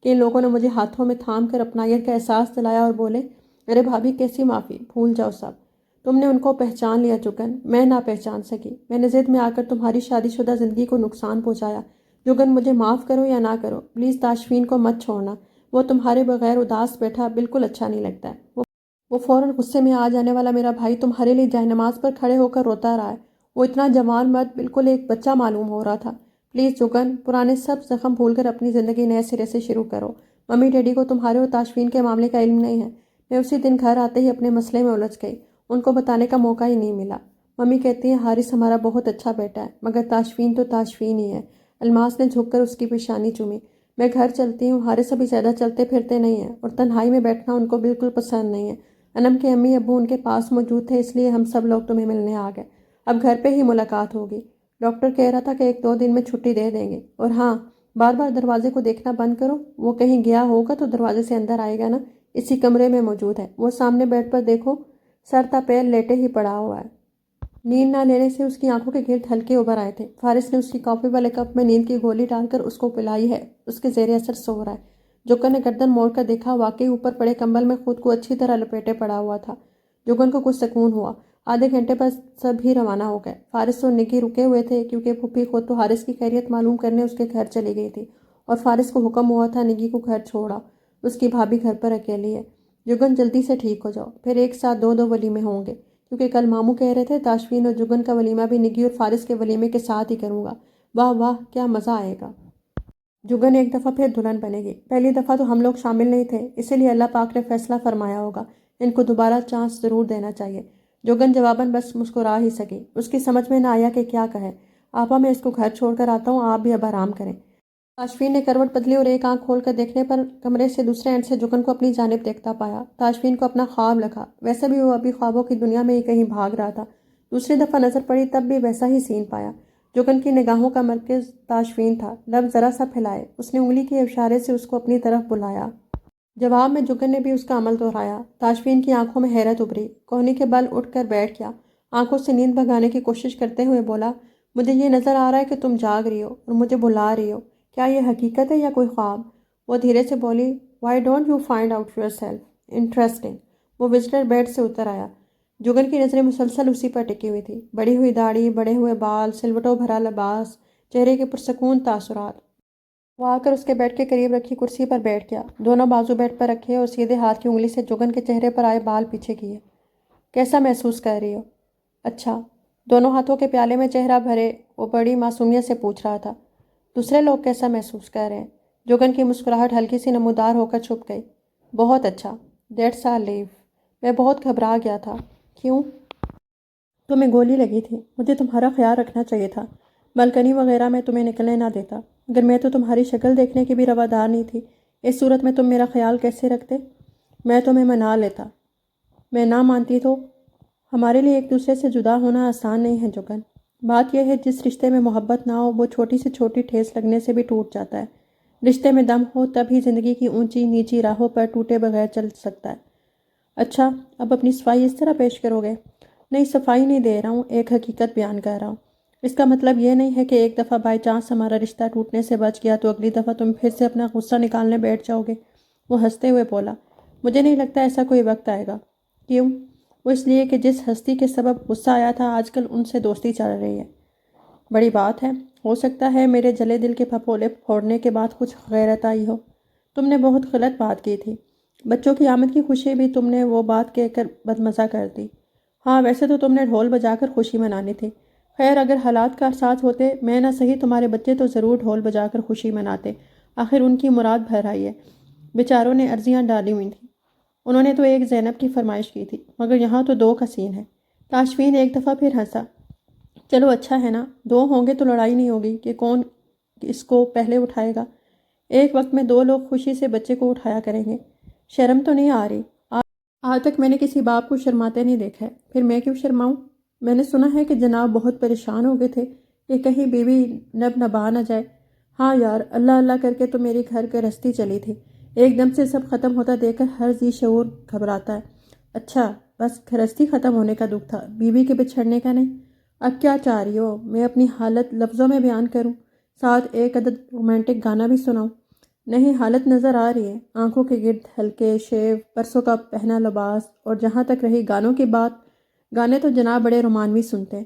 کہ ان لوگوں نے مجھے ہاتھوں میں تھام کر اپنائیت کا احساس دلایا اور بولے، ارے بھابھی کیسی معافی، بھول جاؤ سب۔ تم نے ان کو پہچان لیا جگن، میں نہ پہچان سکی۔ میں نے ضد میں آ کر تمہاری شادی شدہ زندگی کو نقصان پہنچایا۔ جگن مجھے معاف کرو یا نہ کرو، پلیز تاشفین کو مت چھوڑنا، وہ تمہارے بغیر اداس بیٹھا بالکل اچھا نہیں لگتا ہے۔ وہ فوراً غصے میں آ جانے والا میرا بھائی تمہارے لیے جائے نماز پر کھڑے ہو کر روتا رہا ہے۔ وہ اتنا جوان مرد بالکل ایک بچہ معلوم ہو رہا تھا۔ پلیز جگن، پرانے سب زخم بھول کر اپنی زندگی نئے سرے سے شروع کرو۔ ممی ڈیڈی کو تمہارے اور تاشفین کے معاملے کا علم نہیں ہے۔ میں اسی دن گھر آتے ہی اپنے مسئلے میں الجھ گئی، ان کو بتانے کا موقع ہی نہیں ملا۔ ممی کہتی ہیں حارث ہمارا بہت اچھا بیٹا ہے، مگر تاشفین تو تاشفین ہی ہے۔ الماس نے جھک کر اس کی پیشانی چومی۔ میں گھر چلتی ہوں، حارث ابھی زیادہ چلتے پھرتے نہیں ہیں اور تنہائی میں بیٹھنا ان کو بالکل پسند نہیں ہے۔ انم کے امی ابو ان کے پاس موجود تھے، اس لیے ہم سب لوگ تمہیں ملنے آ گئے۔ اب گھر پہ ہی ملاقات ہوگی۔ ڈاکٹر کہہ رہا تھا کہ 1-2 دن میں چھٹی دے دیں گے۔ اور ہاں، بار بار دروازے کو دیکھنا بند کرو، وہ کہیں گیا ہوگا تو دروازے سے اندر آئے گا نا، اسی کمرے میں موجود ہے، وہ سامنے بیڈ پر دیکھو، سر تا پیر لیٹے ہی پڑا ہوا ہے۔ نیند نہ لینے سے اس کی آنکھوں کے گرد ہلکے ابھر آئے تھے۔ فارس نے اس کی کافی والے کپ میں نیند کی گولی ڈال کر اس کو پلائی ہے، اس کے زیر اثر سو رہا ہے۔ جگن نے گردن موڑ کر دیکھا، واقعی اوپر پڑے کمبل میں خود کو اچھی طرح لپیٹے پڑا ہوا تھا۔ جگن کو کچھ سکون ہوا۔ آدھے گھنٹے پر سب ہی روانہ ہو گئے۔ فارس اور نکی رکے ہوئے تھے کیونکہ پھپھی خود تو حارث کی خیریت معلوم کرنے اس کے گھر چلی گئی تھی اور فارس کو حکم ہوا تھا نکی کو گھر چھوڑا، اس کی بھابھی گھر پر اکیلی ہے۔ جگن جلدی سے ٹھیک ہو جاؤ، پھر ایک ساتھ 2 ولیمے ہوں گے، کیونکہ کل ماموں کہہ رہے تھے تاشفین اور جگن کا ولیمہ بھی نگی اور فارس کے ولیمے کے ساتھ ہی کروں گا۔ واہ واہ، کیا مزہ آئے گا۔ جگن ایک دفعہ پھر دلہن بنے گی۔ پہلی دفعہ تو ہم لوگ شامل نہیں تھے، اسی لیے اللہ پاک نے فیصلہ فرمایا ہوگا ان کو دوبارہ چانس ضرور دینا چاہیے۔ جگن جواباً بس مسکرا ہی سکی۔ اس کی سمجھ میں نہ آیا کہ کیا کہے۔ آپا میں اس کو گھر چھوڑ کر آتا ہوں، آپ بھی اب آرام کریں۔ تاشفین نے کروٹ بدلی اور ایک آنکھ کھول کر دیکھنے پر کمرے سے دوسرے اینڈ سے جگن کو اپنی جانب دیکھتا پایا۔ تاشفین کو اپنا خواب لگا، ویسے بھی وہ ابھی خوابوں کی دنیا میں ہی کہیں بھاگ رہا تھا۔ دوسری دفعہ نظر پڑی تب بھی ویسا ہی سین پایا۔ جگن کی نگاہوں کا مرکز تاشفین تھا۔ لب ذرا سا پھیلائے، اس نے انگلی کے اشارے سے اس کو اپنی طرف بلایا۔ جواب میں جگن نے بھی اس کا عمل دہرایا۔ تاشفین کی آنکھوں میں حیرت ابھری، کوہنی کے بل اٹھ کر بیٹھ گیا، آنکھوں سے نیند بھگانے کی کوشش کرتے ہوئے بولا، مجھے یہ نظر آ رہا ہے کہ تم جاگ رہی ہو اور مجھے بلا رہی ہو، کیا یہ حقیقت ہے یا کوئی خواب؟ وہ دھیرے سے بولی، why don't you find out your self interesting. وہ وزٹر بیڈ سے اتر آیا۔ جگن کی نظریں مسلسل اسی پر ٹکی ہوئی تھی، بڑی ہوئی داڑھی، بڑے ہوئے بال، سلوٹوں بھرا لباس، چہرے کے پرسکون تاثرات۔ وہ آ کر اس کے بیڈ کے قریب رکھی کرسی پر بیٹھ گیا، دونوں بازو بیڈ پر رکھے اور سیدھے ہاتھ کی انگلی سے جگن کے چہرے پر آئے بال پیچھے کیے۔ کیسا محسوس کر رہی ہو؟ اچھا۔ دونوں ہاتھوں کے پیالے میں چہرہ بھرے وہ بڑی معصومیت سے پوچھ رہا تھا۔ دوسرے لوگ کیسا محسوس کر رہے ہیں؟ جگن کی مسکراہٹ ہلکی سی نمودار ہو کر چھپ گئی۔ بہت اچھا، دیٹس آ لیو۔ میں بہت گھبرا گیا تھا۔ کیوں؟ تمہیں گولی لگی تھی، مجھے تمہارا خیال رکھنا چاہیے تھا، بالکنی وغیرہ میں تمہیں نکلنے نہ دیتا، مگر میں تو تمہاری شکل دیکھنے کی بھی روادار نہیں تھی، اس صورت میں تم میرا خیال کیسے رکھتے؟ میں تمہیں منا لیتا۔ میں نہ مانتی تو؟ ہمارے لیے ایک دوسرے سے جدا ہونا آسان نہیں ہے جگن۔ بات یہ ہے جس رشتے میں محبت نہ ہو وہ چھوٹی سے چھوٹی ٹھیس لگنے سے بھی ٹوٹ جاتا ہے۔ رشتے میں دم ہو تب ہی زندگی کی اونچی نیچی راہوں پر ٹوٹے بغیر چل سکتا ہے۔ اچھا، اب اپنی صفائی اس طرح پیش کرو گے؟ نہیں، صفائی نہیں دے رہا ہوں، ایک حقیقت بیان کر رہا ہوں۔ اس کا مطلب یہ نہیں ہے کہ ایک دفعہ بائی چانس ہمارا رشتہ ٹوٹنے سے بچ گیا تو اگلی دفعہ تم پھر سے اپنا غصہ نکالنے بیٹھ جاؤ گے۔ وہ ہنستے ہوئے بولا، مجھے نہیں لگتا ایسا کوئی وقت آئے گا۔ کیوں؟ وہ اس لیے کہ جس ہستی کے سبب غصہ آیا تھا آج کل ان سے دوستی چل رہی ہے۔ بڑی بات ہے، ہو سکتا ہے میرے جلے دل کے پھپھولے پھوڑنے کے بعد کچھ غیرت آئی ہو۔ تم نے بہت غلط بات کی تھی، بچوں کی آمد کی خوشی بھی تم نے وہ بات کہہ کر بدمزہ کر دی۔ ہاں، ویسے تو تم نے ڈھول بجا کر خوشی منانی تھی۔ خیر، اگر حالات کا ساتھ ہوتے، میں نہ صحیح تمہارے بچے تو ضرور ڈھول بجا کر خوشی مناتے، آخر ان کی مراد بھر آئی ہے۔ بیچاروں نے عرضیاں ڈالی ہوئی تھیں، انہوں نے تو ایک زینب کی فرمائش کی تھی، مگر یہاں تو دو کا سین ہے۔ تاشفین ایک دفعہ پھر ہنسا۔ چلو اچھا ہے نا، دو ہوں گے تو لڑائی نہیں ہوگی کہ کون اس کو پہلے اٹھائے گا۔ ایک وقت میں دو لوگ خوشی سے بچے کو اٹھایا کریں گے۔ شرم تو نہیں آ رہی؟ آج تک میں نے کسی باپ کو شرماتے نہیں دیکھا ہے، پھر میں کیوں شرماؤں؟ میں نے سنا ہے کہ جناب بہت پریشان ہو گئے تھے کہ کہیں بیوی نب نبا نہ جائے۔ ہاں یار، اللہ اللہ کر کے تو میری گھر گرہستی چلی تھی، ایک دم سے سب ختم ہوتا دیکھ کر ہر ذی شعور گھبراتا ہے۔ اچھا، بس گرہستی ختم ہونے کا دکھ تھا، بیوی کے بچھڑنے کا نہیں؟ اب کیا چاہ رہی ہو میں اپنی حالت لفظوں میں بیان کروں، ساتھ ایک عدد رومانٹک گانا بھی سناؤں؟ نہیں، حالت نظر آ رہی ہے، آنکھوں کے گرد ہلکے شیو، پرسوں کا پہنا لباس، اور جہاں تک رہی گانوں کی بات، گانے تو جناب بڑے رومانوی سنتے ہیں۔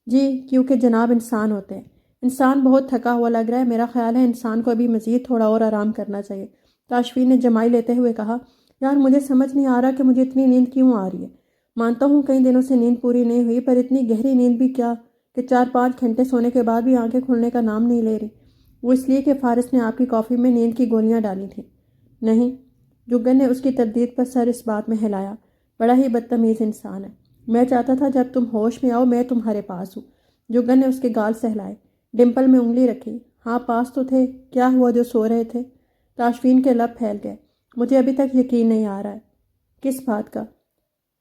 جی، کیونکہ جناب انسان ہوتے ہیں۔ انسان بہت تھکا ہوا لگ رہا ہے، میرا خیال ہے انسان کو ابھی مزید تھوڑا اور آرام کرنا چاہیے۔ تاشفین نے جمائی لیتے ہوئے کہا، یار مجھے سمجھ نہیں آ رہا کہ مجھے اتنی نیند کیوں آ رہی ہے۔ مانتا ہوں کئی دنوں سے نیند پوری نہیں ہوئی، پر اتنی گہری نیند بھی کیا کہ 4-5 گھنٹے سونے کے بعد بھی آنکھیں کھلنے کا نام نہیں لے رہی۔ وہ اس لیے کہ فارس نے آپ کی کافی میں نیند کی گولیاں ڈالی تھیں۔ نہیں، جگن نے اس کی تردید پر سر اس بات میں ہلایا، بڑا ہی بدتمیز انسان ہے۔ میں چاہتا تھا جب تم ہوش میں آؤ میں تمہارے پاس ہوں۔ جگن نے اس کے گال سہلائے، ڈمپل میں انگلی رکھی۔ ہاں پاس تو تھے، کیا ہوا جو سو رہے تھے؟ تاشفین کے لب پھیل گئے۔ مجھے ابھی تک یقین نہیں آ رہا ہے۔ کس بات کا؟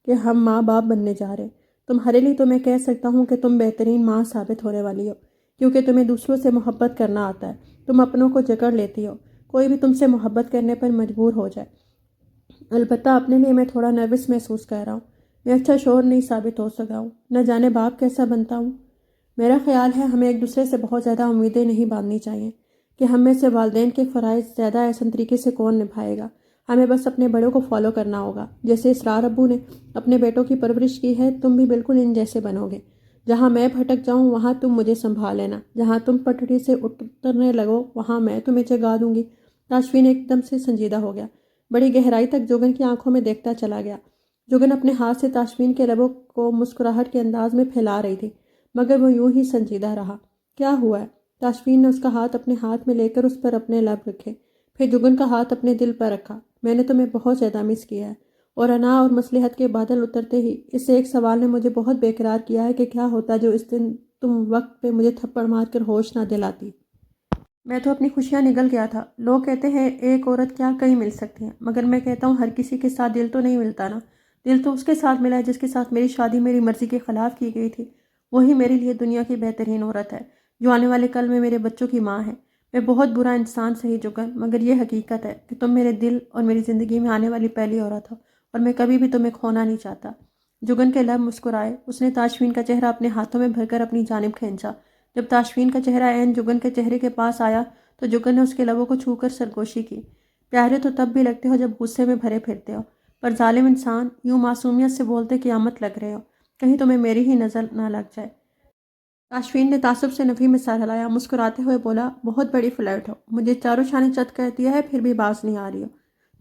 کہ ہم ماں باپ بننے جا رہے ہیں۔ تمہارے لیے تو میں کہہ سکتا ہوں کہ تم بہترین ماں ثابت ہونے والی ہو، کیونکہ تمہیں دوسروں سے محبت کرنا آتا ہے، تم اپنوں کو جکڑ لیتی ہو، کوئی بھی تم سے محبت کرنے پر مجبور ہو جائے۔ البتہ اپنے لیے میں تھوڑا نروس محسوس کر رہا ہوں، میں اچھا شوہر نہیں ثابت ہو سکا ہوں، نہ جانے باپ کیسا بنتا ہوں۔ میرا خیال ہے ہمیں ایک دوسرے سے بہت زیادہ امیدیں نہیں باندھنی چاہیے کہ ہم میں سے والدین کے فرائض زیادہ احسن طریقے سے کون نبھائے گا۔ ہمیں بس اپنے بڑوں کو فالو کرنا ہوگا، جیسے اسرار ابو نے اپنے بیٹوں کی پرورش کی ہے، تم بھی بالکل ان جیسے بنو گے۔ جہاں میں بھٹک جاؤں وہاں تم مجھے سنبھال لینا، جہاں تم پٹڑی سے اترنے لگو وہاں میں تمہیں جگا دوں گی۔ تاشفین ایک دم سے سنجیدہ ہو گیا، بڑی گہرائی تک جگن کی آنکھوں میں دیکھتا چلا گیا۔ جگن اپنے ہاتھ سے تاشفین کے لبوں کو مسکراہٹ کے انداز میں پھیلا رہی تھی، مگر وہ یوں ہی سنجیدہ رہا۔ کیا ہوا ہے؟ تاشفین نے اس کا ہاتھ اپنے ہاتھ میں لے کر اس پر اپنے لب رکھے، پھر جگن کا ہاتھ اپنے دل پر رکھا۔ میں نے تمہیں بہت زیادہ مس کیا ہے، اور انا اور مصلحت کے بادل اترتے ہی اس ایک سوال نے مجھے بہت بے قرار کیا ہے کہ کیا ہوتا جو اس دن تم وقت پہ مجھے تھپڑ مار کر ہوش نہ دلاتی۔ میں تو اپنی خوشیاں نگل گیا تھا۔ لوگ کہتے ہیں ایک عورت کیا کہیں مل سکتی ہے، مگر میں کہتا ہوں ہر کسی کے ساتھ دل تو نہیں ملتا نا۔ دل تو اس کے ساتھ ملا ہے جس کے ساتھ میری شادی میری مرضی کے خلاف کی گئی تھی۔ وہی میرے لیے دنیا کی بہترین عورت ہے، جو آنے والے کل میں میرے بچوں کی ماں ہے۔ میں بہت برا انسان سہی جگن، مگر یہ حقیقت ہے کہ تم میرے دل اور میری زندگی میں آنے والی پہلی عورت ہو، اور میں کبھی بھی تمہیں کھونا نہیں چاہتا۔ جگن کے لب مسکرائے۔ اس نے تاشفین کا چہرہ اپنے ہاتھوں میں بھر کر اپنی جانب کھینچا۔ جب تاشفین کا چہرہ عین جگن کے چہرے کے پاس آیا تو جگن نے اس کے لبوں کو چھو کر سرگوشی کی۔ پیارے تو تب بھی لگتے ہو جب غصے میں بھرے پھرتے ہو، پر ظالم انسان، یوں معصومیت سے بولتے قیامت لگ رہے ہو، کہیں تمہیں میری ہی نظر نہ لگ جائے۔ تاشفین نے تعصب سے نفی میں سر ہلایا، مسکراتے ہوئے بولا، بہت بڑی فلرٹ ہو، مجھے چاروں شانے چت کر دیا ہے پھر بھی باز نہیں آ رہی ہو۔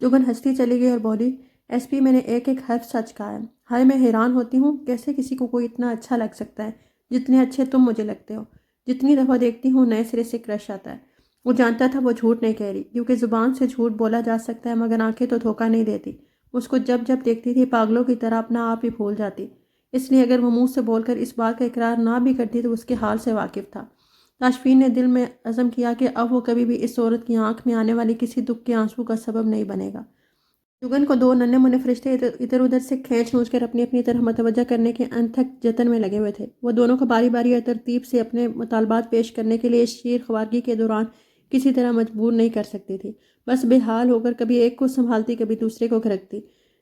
جگن ہنستی چلی گئی اور بولی، ایس پی میں نے ایک ایک حرف سچ کہا ہے۔ ہائے میں حیران ہوتی ہوں کیسے کسی کو کوئی اتنا اچھا لگ سکتا ہے جتنے اچھے تم مجھے لگتے ہو۔ جتنی دفعہ دیکھتی ہوں نئے سرے سے کرش آتا ہے۔ وہ جانتا تھا وہ جھوٹ نہیں کہہ رہی، کیونکہ زبان سے جھوٹ بولا جا سکتا ہے مگر آنکھیں تو دھوکہ نہیں دیتی۔ اس کو جب جب دیکھتی تھی پاگلوں کی طرح اپنا آپ ہی بھول جاتی، اس لیے اگر وہ منہ سے بول کر اس بات کا اقرار نہ بھی کرتی تو اس کے حال سے واقف تھا۔ تاشفین نے دل میں عزم کیا کہ اب وہ کبھی بھی اس عورت کی آنکھ میں آنے والی کسی دکھ کے آنسو کا سبب نہیں بنے گا۔ جگن کو دو ننھے منھے فرشتے ادھر ادھر سے کھینچ نوچ کر اپنی اپنی طرف متوجہ کرنے کے انتھک جتن میں لگے ہوئے تھے۔ وہ دونوں کو باری باری اور ترتیب سے اپنے مطالبات پیش کرنے کے لیے اس شیر خوارگی کے دوران کسی طرح مجبور نہیں کر سکتی تھی، بس بے حال ہو کر کبھی ایک کو سنبھالتی کبھی دوسرے کو گھرکتی۔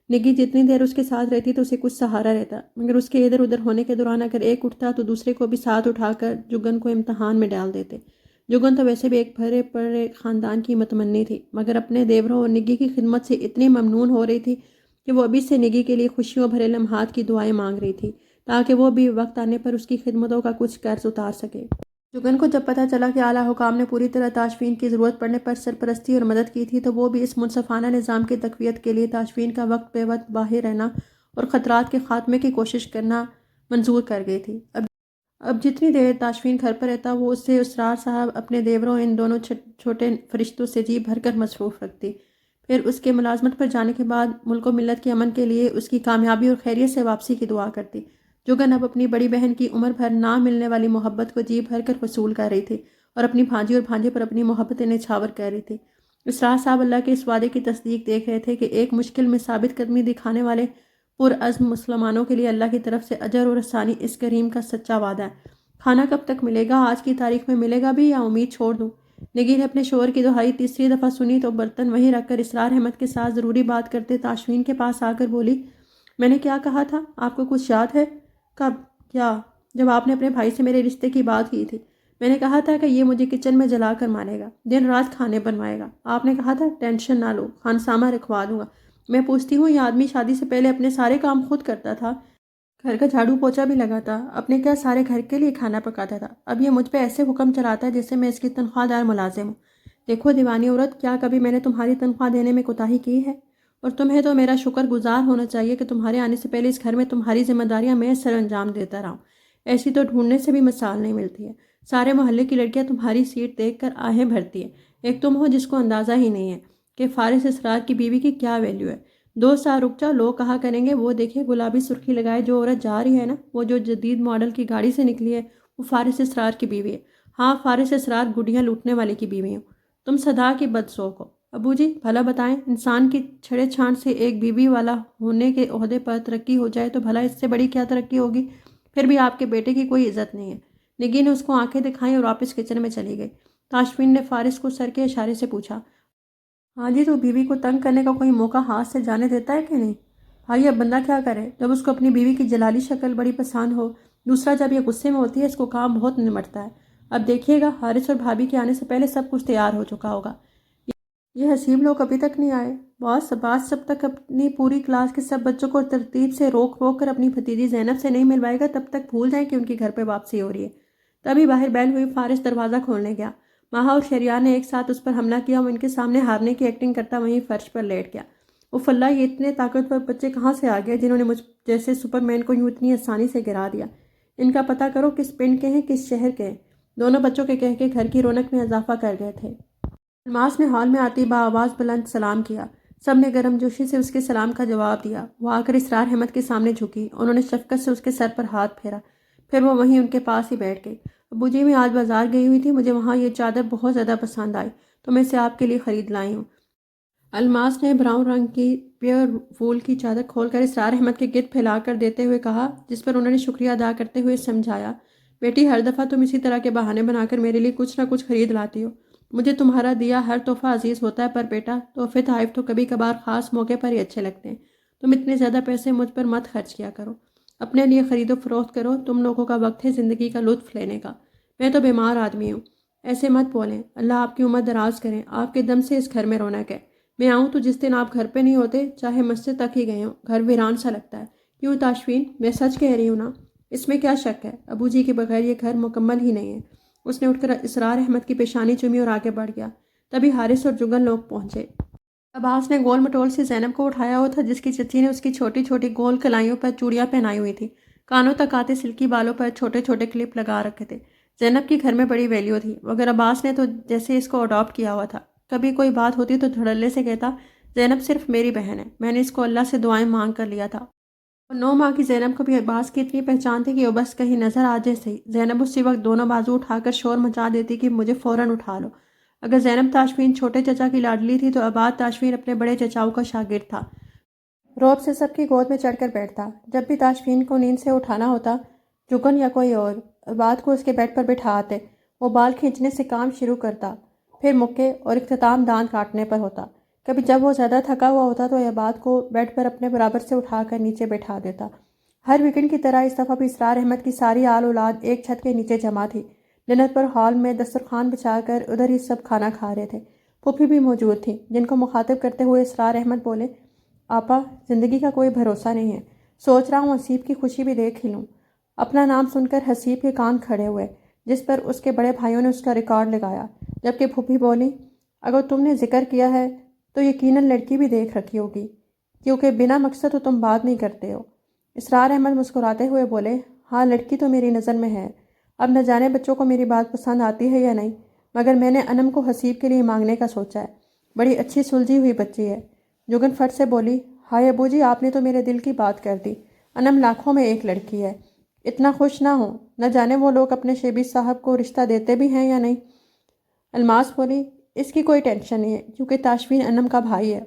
نگی جتنی دیر اس کے ساتھ رہتی تو اسے کچھ سہارا رہتا، مگر اس کے ادھر ادھر ہونے کے دوران اگر ایک اٹھتا تو دوسرے کو بھی ساتھ اٹھا کر جگن کو امتحان میں ڈال دیتے۔ جگن تو ویسے بھی ایک بھرے پڑے خاندان کی متمنی تھی، مگر اپنے دیوروں اور نگی کی خدمت سے اتنی ممنون ہو رہی تھی کہ وہ ابھی سے نگی کے لیے خوشیوں بھرے لمحات کی دعائیں مانگ رہی تھی، تاکہ وہ بھی وقت آنے پر اس کی خدمتوں کا کچھ قرض اتار سکے۔ جگن کو جب پتہ چلا کہ اعلیٰ حکام نے پوری طرح تاشفین کی ضرورت پڑنے پر سرپرستی اور مدد کی تھی تو وہ بھی اس منصفانہ نظام کی تقویت کے لیے تاشفین کا وقت بے وقت باہر رہنا اور خطرات کے خاتمے کی کوشش کرنا منظور کر گئی تھی۔ اب جتنی دیر تاشفین گھر پر رہتا وہ اسے اسرار صاحب اپنے دیوروں ان دونوں چھوٹے فرشتوں سے جی بھر کر مصروف رکھتی۔ پھر اس کے ملازمت پر جانے کے بعد ملک و ملت کے امن کے لیے اس کی کامیابی اور خیریت سے واپسی کی دعا کرتی۔ جگن اب اپنی بڑی بہن کی عمر بھر نہ ملنے والی محبت کو جی بھر کر وصول کر رہی تھی اور اپنی بھانجی اور بھانجے پر اپنی محبت نچھاور کر رہی تھی۔ اسرار صاحب اللہ کے اس وعدے کی تصدیق دیکھ رہے تھے کہ ایک مشکل میں ثابت قدمی دکھانے والے پرعزم مسلمانوں کے لیے اللہ کی طرف سے اجر اور ثانی اس کریم کا سچا وعدہ ہے۔ کھانا کب تک ملے گا؟ آج کی تاریخ میں ملے گا بھی یا امید چھوڑ دوں؟ نگی نے اپنے شوہر کی دہائی تیسری دفعہ سنی تو برتن وہیں رکھ کر اسرار احمد کے ساتھ ضروری بات کرتے تاشفین کے پاس آ کر بولی، میں نے کیا کہا تھا؟ آپ کو کچھ یاد ہے؟ کب؟ کیا؟ جب آپ نے اپنے بھائی سے میرے رشتے کی بات کی تھی۔ میں نے کہا تھا کہ یہ مجھے کچن میں جلا کر مارے گا، دن رات کھانے بنوائے گا۔ آپ نے کہا تھا ٹینشن نہ لو، خانسامہ رکھوا دوں گا۔ میں پوچھتی ہوں یہ آدمی شادی سے پہلے اپنے سارے کام خود کرتا تھا، گھر کا جھاڑو پوچھا بھی لگاتا، اپنے کیا سارے گھر کے لیے کھانا پکاتا تھا۔ اب یہ مجھ پہ ایسے حکم چلاتا ہے جیسے میں اس کی تنخواہ دار ملازم ہوں۔ دیکھو دیوانی عورت، کیا کبھی میں نے تمہاری تنخواہ دینے میں کوتاہی کی ہے؟ اور تمہیں تو میرا شکر گزار ہونا چاہیے کہ تمہارے آنے سے پہلے اس گھر میں تمہاری ذمہ داریاں میں سر انجام دیتا رہا ہوں۔ ایسی تو ڈھونڈنے سے بھی مثال نہیں ملتی ہے۔ سارے محلے کی لڑکیاں تمہاری سیٹ دیکھ کر آہیں بھرتی ہیں، ایک تم ہو جس کو اندازہ ہی نہیں ہے کہ فارس اسرار کی بیوی کی کیا ویلیو ہے۔ 2 سال رک جا، لوگ کہا کریں گے وہ دیکھے گلابی سرخی لگائے جو عورت جا رہی ہے نا، وہ جو جدید ماڈل کی گاڑی سے نکلی ہے وہ فارس اسرار کی بیوی ہے۔ ہاں، فارس اسرار گڈیاں لوٹنے والے کی بیوی ہوں۔ تم صدا کی بدسوق ہو۔ ابو جی بھلا بتائیں، انسان کی چھڑے چھان سے ایک بیوی والا ہونے کے عہدے پر ترقی ہو جائے تو بھلا اس سے بڑی کیا ترقی ہوگی؟ پھر بھی آپ کے بیٹے کی کوئی عزت نہیں ہے۔ نگی نے اس کو آنکھیں دکھائیں اور واپس کچن میں چلی گئی۔ تاشفین نے فارس کو سر کے اشارے سے پوچھا، ہاں جی، تو بیوی کو تنگ کرنے کا کوئی موقع ہاتھ سے جانے دیتا ہے کہ نہیں؟ بھائی اب بندہ کیا کرے جب اس کو اپنی بیوی کی جلالی شکل بڑی پسند ہو، دوسرا جب یہ غصے میں ہوتی ہے اس کو کام بہت نمٹتا ہے۔ اب دیکھیے گا حارث اور بھابھی کے آنے سے پہلے سب کچھ تیار ہو چکا ہوگا۔ یہ حسیب لوگ ابھی تک نہیں آئے۔ باس جب تک اپنی پوری کلاس کے سب بچوں کو ترتیب سے روک کر اپنی بھتیجی زینب سے نہیں ملوائے گا تب تک بھول جائیں کہ ان کی گھر پہ واپسی ہو رہی ہے۔ تبھی باہر بیل ہوئی، فارس دروازہ کھولنے گیا۔ ماہا اور شہریار نے ایک ساتھ اس پر حملہ کیا، وہ ان کے سامنے ہارنے کی ایکٹنگ کرتا وہیں فرش پر لیٹ گیا۔ اف اللہ، یہ اتنے طاقتور بچے کہاں سے آ گئے جنہوں نے مجھ جیسے سپر مین کو یوں اتنی آسانی سے گرا دیا؟ ان کا پتہ کرو کس پنڈ کے ہیں، کس شہر کے ہیں۔ دونوں بچوں کے کہہ کے گھر کی رونق میں اضافہ کر گئے تھے۔ الماس نے ہال میں آتی بآواز بلند سلام کیا۔ سب نے گرم جوشی سے اس کے سلام کا جواب دیا۔ وہ آ کر اسرار احمد کے سامنے جھکی، انہوں نے شفقت سے اس کے سر پر ہاتھ پھیرا، پھر وہ وہیں ان کے پاس ہی بیٹھ گئی۔ ابو جی، میں آج بازار گئی ہوئی تھی، مجھے وہاں یہ چادر بہت زیادہ پسند آئی تو میں اسے آپ کے لیے خرید لائی ہوں۔ الماس نے براؤن رنگ کی پیور وول کی چادر کھول کر اسرار احمد کے گرد پھیلا کر دیتے ہوئے کہا، جس پر انہوں نے شکریہ ادا کرتے ہوئے سمجھایا، بیٹی ہر دفعہ تم اسی طرح کے بہانے بنا کر میرے لیے کچھ نہ کچھ خرید لاتی ہو۔ مجھے تمہارا دیا ہر تحفہ عزیز ہوتا ہے، پر بیٹا تحفے تحائف تو کبھی کبھار خاص موقع پر ہی اچھے لگتے ہیں۔ تم اتنے زیادہ پیسے مجھ پر مت خرچ کیا کرو، اپنے لیے خرید و فروخت کرو، تم لوگوں کا وقت ہے زندگی کا لطف لینے کا۔ میں تو بیمار آدمی ہوں۔ ایسے مت بولیں، اللہ آپ کی عمر دراز کریں، آپ کے دم سے اس گھر میں رونق ہے۔ میں آؤں تو جس دن آپ گھر پہ نہیں ہوتے، چاہے مسجد تک ہی گئے ہوں، گھر ویران سا لگتا ہے۔ کیوں تاشفین، میں سچ کہہ رہی ہوں نا؟ اس میں کیا شک ہے؟ ابو جی کے بغیر یہ گھر مکمل ہی نہیں ہے۔ اس نے اٹھ کر اسرار احمد کی پیشانی چومی اور آگے بڑھ گیا۔ تبھی حارث اور جگن لوگ پہنچے۔ عباس نے گول مٹول سے زینب کو اٹھایا ہوا تھا، جس کی چچی نے اس کی چھوٹی چھوٹی گول کلائیوں پر چوڑیاں پہنائی ہوئی تھی۔ کانوں تک آتے سلکی بالوں پر چھوٹے چھوٹے کلپ لگا رکھے تھے۔ زینب کی گھر میں بڑی ویلیو تھی، مگر عباس نے تو جیسے اس کو اڈاپٹ کیا ہوا تھا۔ کبھی کوئی بات ہوتی تو دھڑلے سے کہتا، زینب صرف میری بہن ہے، میں نے اس کو اللہ سے دعائیں مانگ کر لیا تھا۔ 9 ماہ کی زینب کو بھی عباس کی اتنی پہچان تھی کہ وہ بس کہیں نظر آ جائے صحیح، زینب اسی وقت دونوں بازو اٹھا کر شور مچا دیتی کہ مجھے فوراً اٹھا لو۔ اگر زینب تاشفین چھوٹے چچا کی لاڈلی تھی تو عباد تاشفین اپنے بڑے چچاؤں کا شاگرد تھا۔ روب سے سب کی گود میں چڑھ کر بیٹھتا۔ جب بھی تاشفین کو نیند سے اٹھانا ہوتا، جگن یا کوئی اور عباد کو اس کے بیڈ پر بٹھا آتے، وہ بال کھینچنے سے کام شروع کرتا، پھر مکے اور اختتام دانت کاٹنے پر ہوتا۔ کبھی جب وہ زیادہ تھکا ہوا ہوتا تو عباد کو بیڈ پر اپنے برابر سے اٹھا کر نیچے بٹھا دیتا۔ ہر ویکنڈ کی طرح اس دفعہ بھی اسرار احمد کی ساری آل اولاد ایک چھت کے نیچے جمع تھی۔ ڈنر پر ہال میں دسترخوان بچھا کر ادھر ہی سب کھانا کھا رہے تھے۔ پھوپھی بھی موجود تھی، جن کو مخاطب کرتے ہوئے اسرار احمد بولے، آپا، زندگی کا کوئی بھروسہ نہیں ہے، سوچ رہا ہوں حسیب کی خوشی بھی دیکھ ہی لوں۔ اپنا نام سن کر حسیب کے کان کھڑے ہوئے، جس پر اس کے بڑے بھائیوں نے اس کا ریکارڈ لگایا، جبکہ پھوپھی بولی، اگر تم نے ذکر کیا ہے تو یقیناً لڑکی بھی دیکھ رکھی ہوگی، کیونکہ بنا مقصد تو تم بات نہیں کرتے ہو۔ اسرار احمد مسکراتے ہوئے بولے، ہاں لڑکی تو میری نظر میں ہے، اب نہ جانے بچوں کو میری بات پسند آتی ہے یا نہیں، مگر میں نے انم کو حسیب کے لیے مانگنے کا سوچا ہے، بڑی اچھی سلجھی ہوئی بچی ہے۔ جگن فٹ سے بولی، ہائے ابو جی، آپ نے تو میرے دل کی بات کر دی، انم لاکھوں میں ایک لڑکی ہے، اتنا خوش نہ ہوں، نہ جانے وہ لوگ اپنے شیبیز صاحب کو رشتہ دیتے بھی ہیں یا نہیں۔ الماس بولی، اس کی کوئی ٹینشن نہیں ہے، کیونکہ تاشفین انم کا بھائی ہے،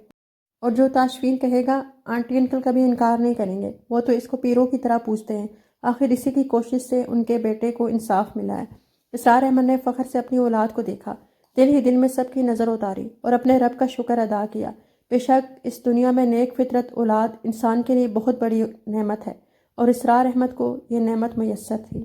اور جو تاشفین کہے گا آنٹی انکل کبھی انکار نہیں کریں گے، وہ تو اس کو پیروں کی طرح پوچھتے ہیں، آخر اسی کی کوشش سے ان کے بیٹے کو انصاف ملا ہے۔ اسرار احمد نے فخر سے اپنی اولاد کو دیکھا، دل ہی دل میں سب کی نظر اتاری اور اپنے رب کا شکر ادا کیا۔ بے شک اس دنیا میں نیک فطرت اولاد انسان کے لیے بہت بڑی نعمت ہے، اور اسرار احمد کو یہ نعمت میسر تھی۔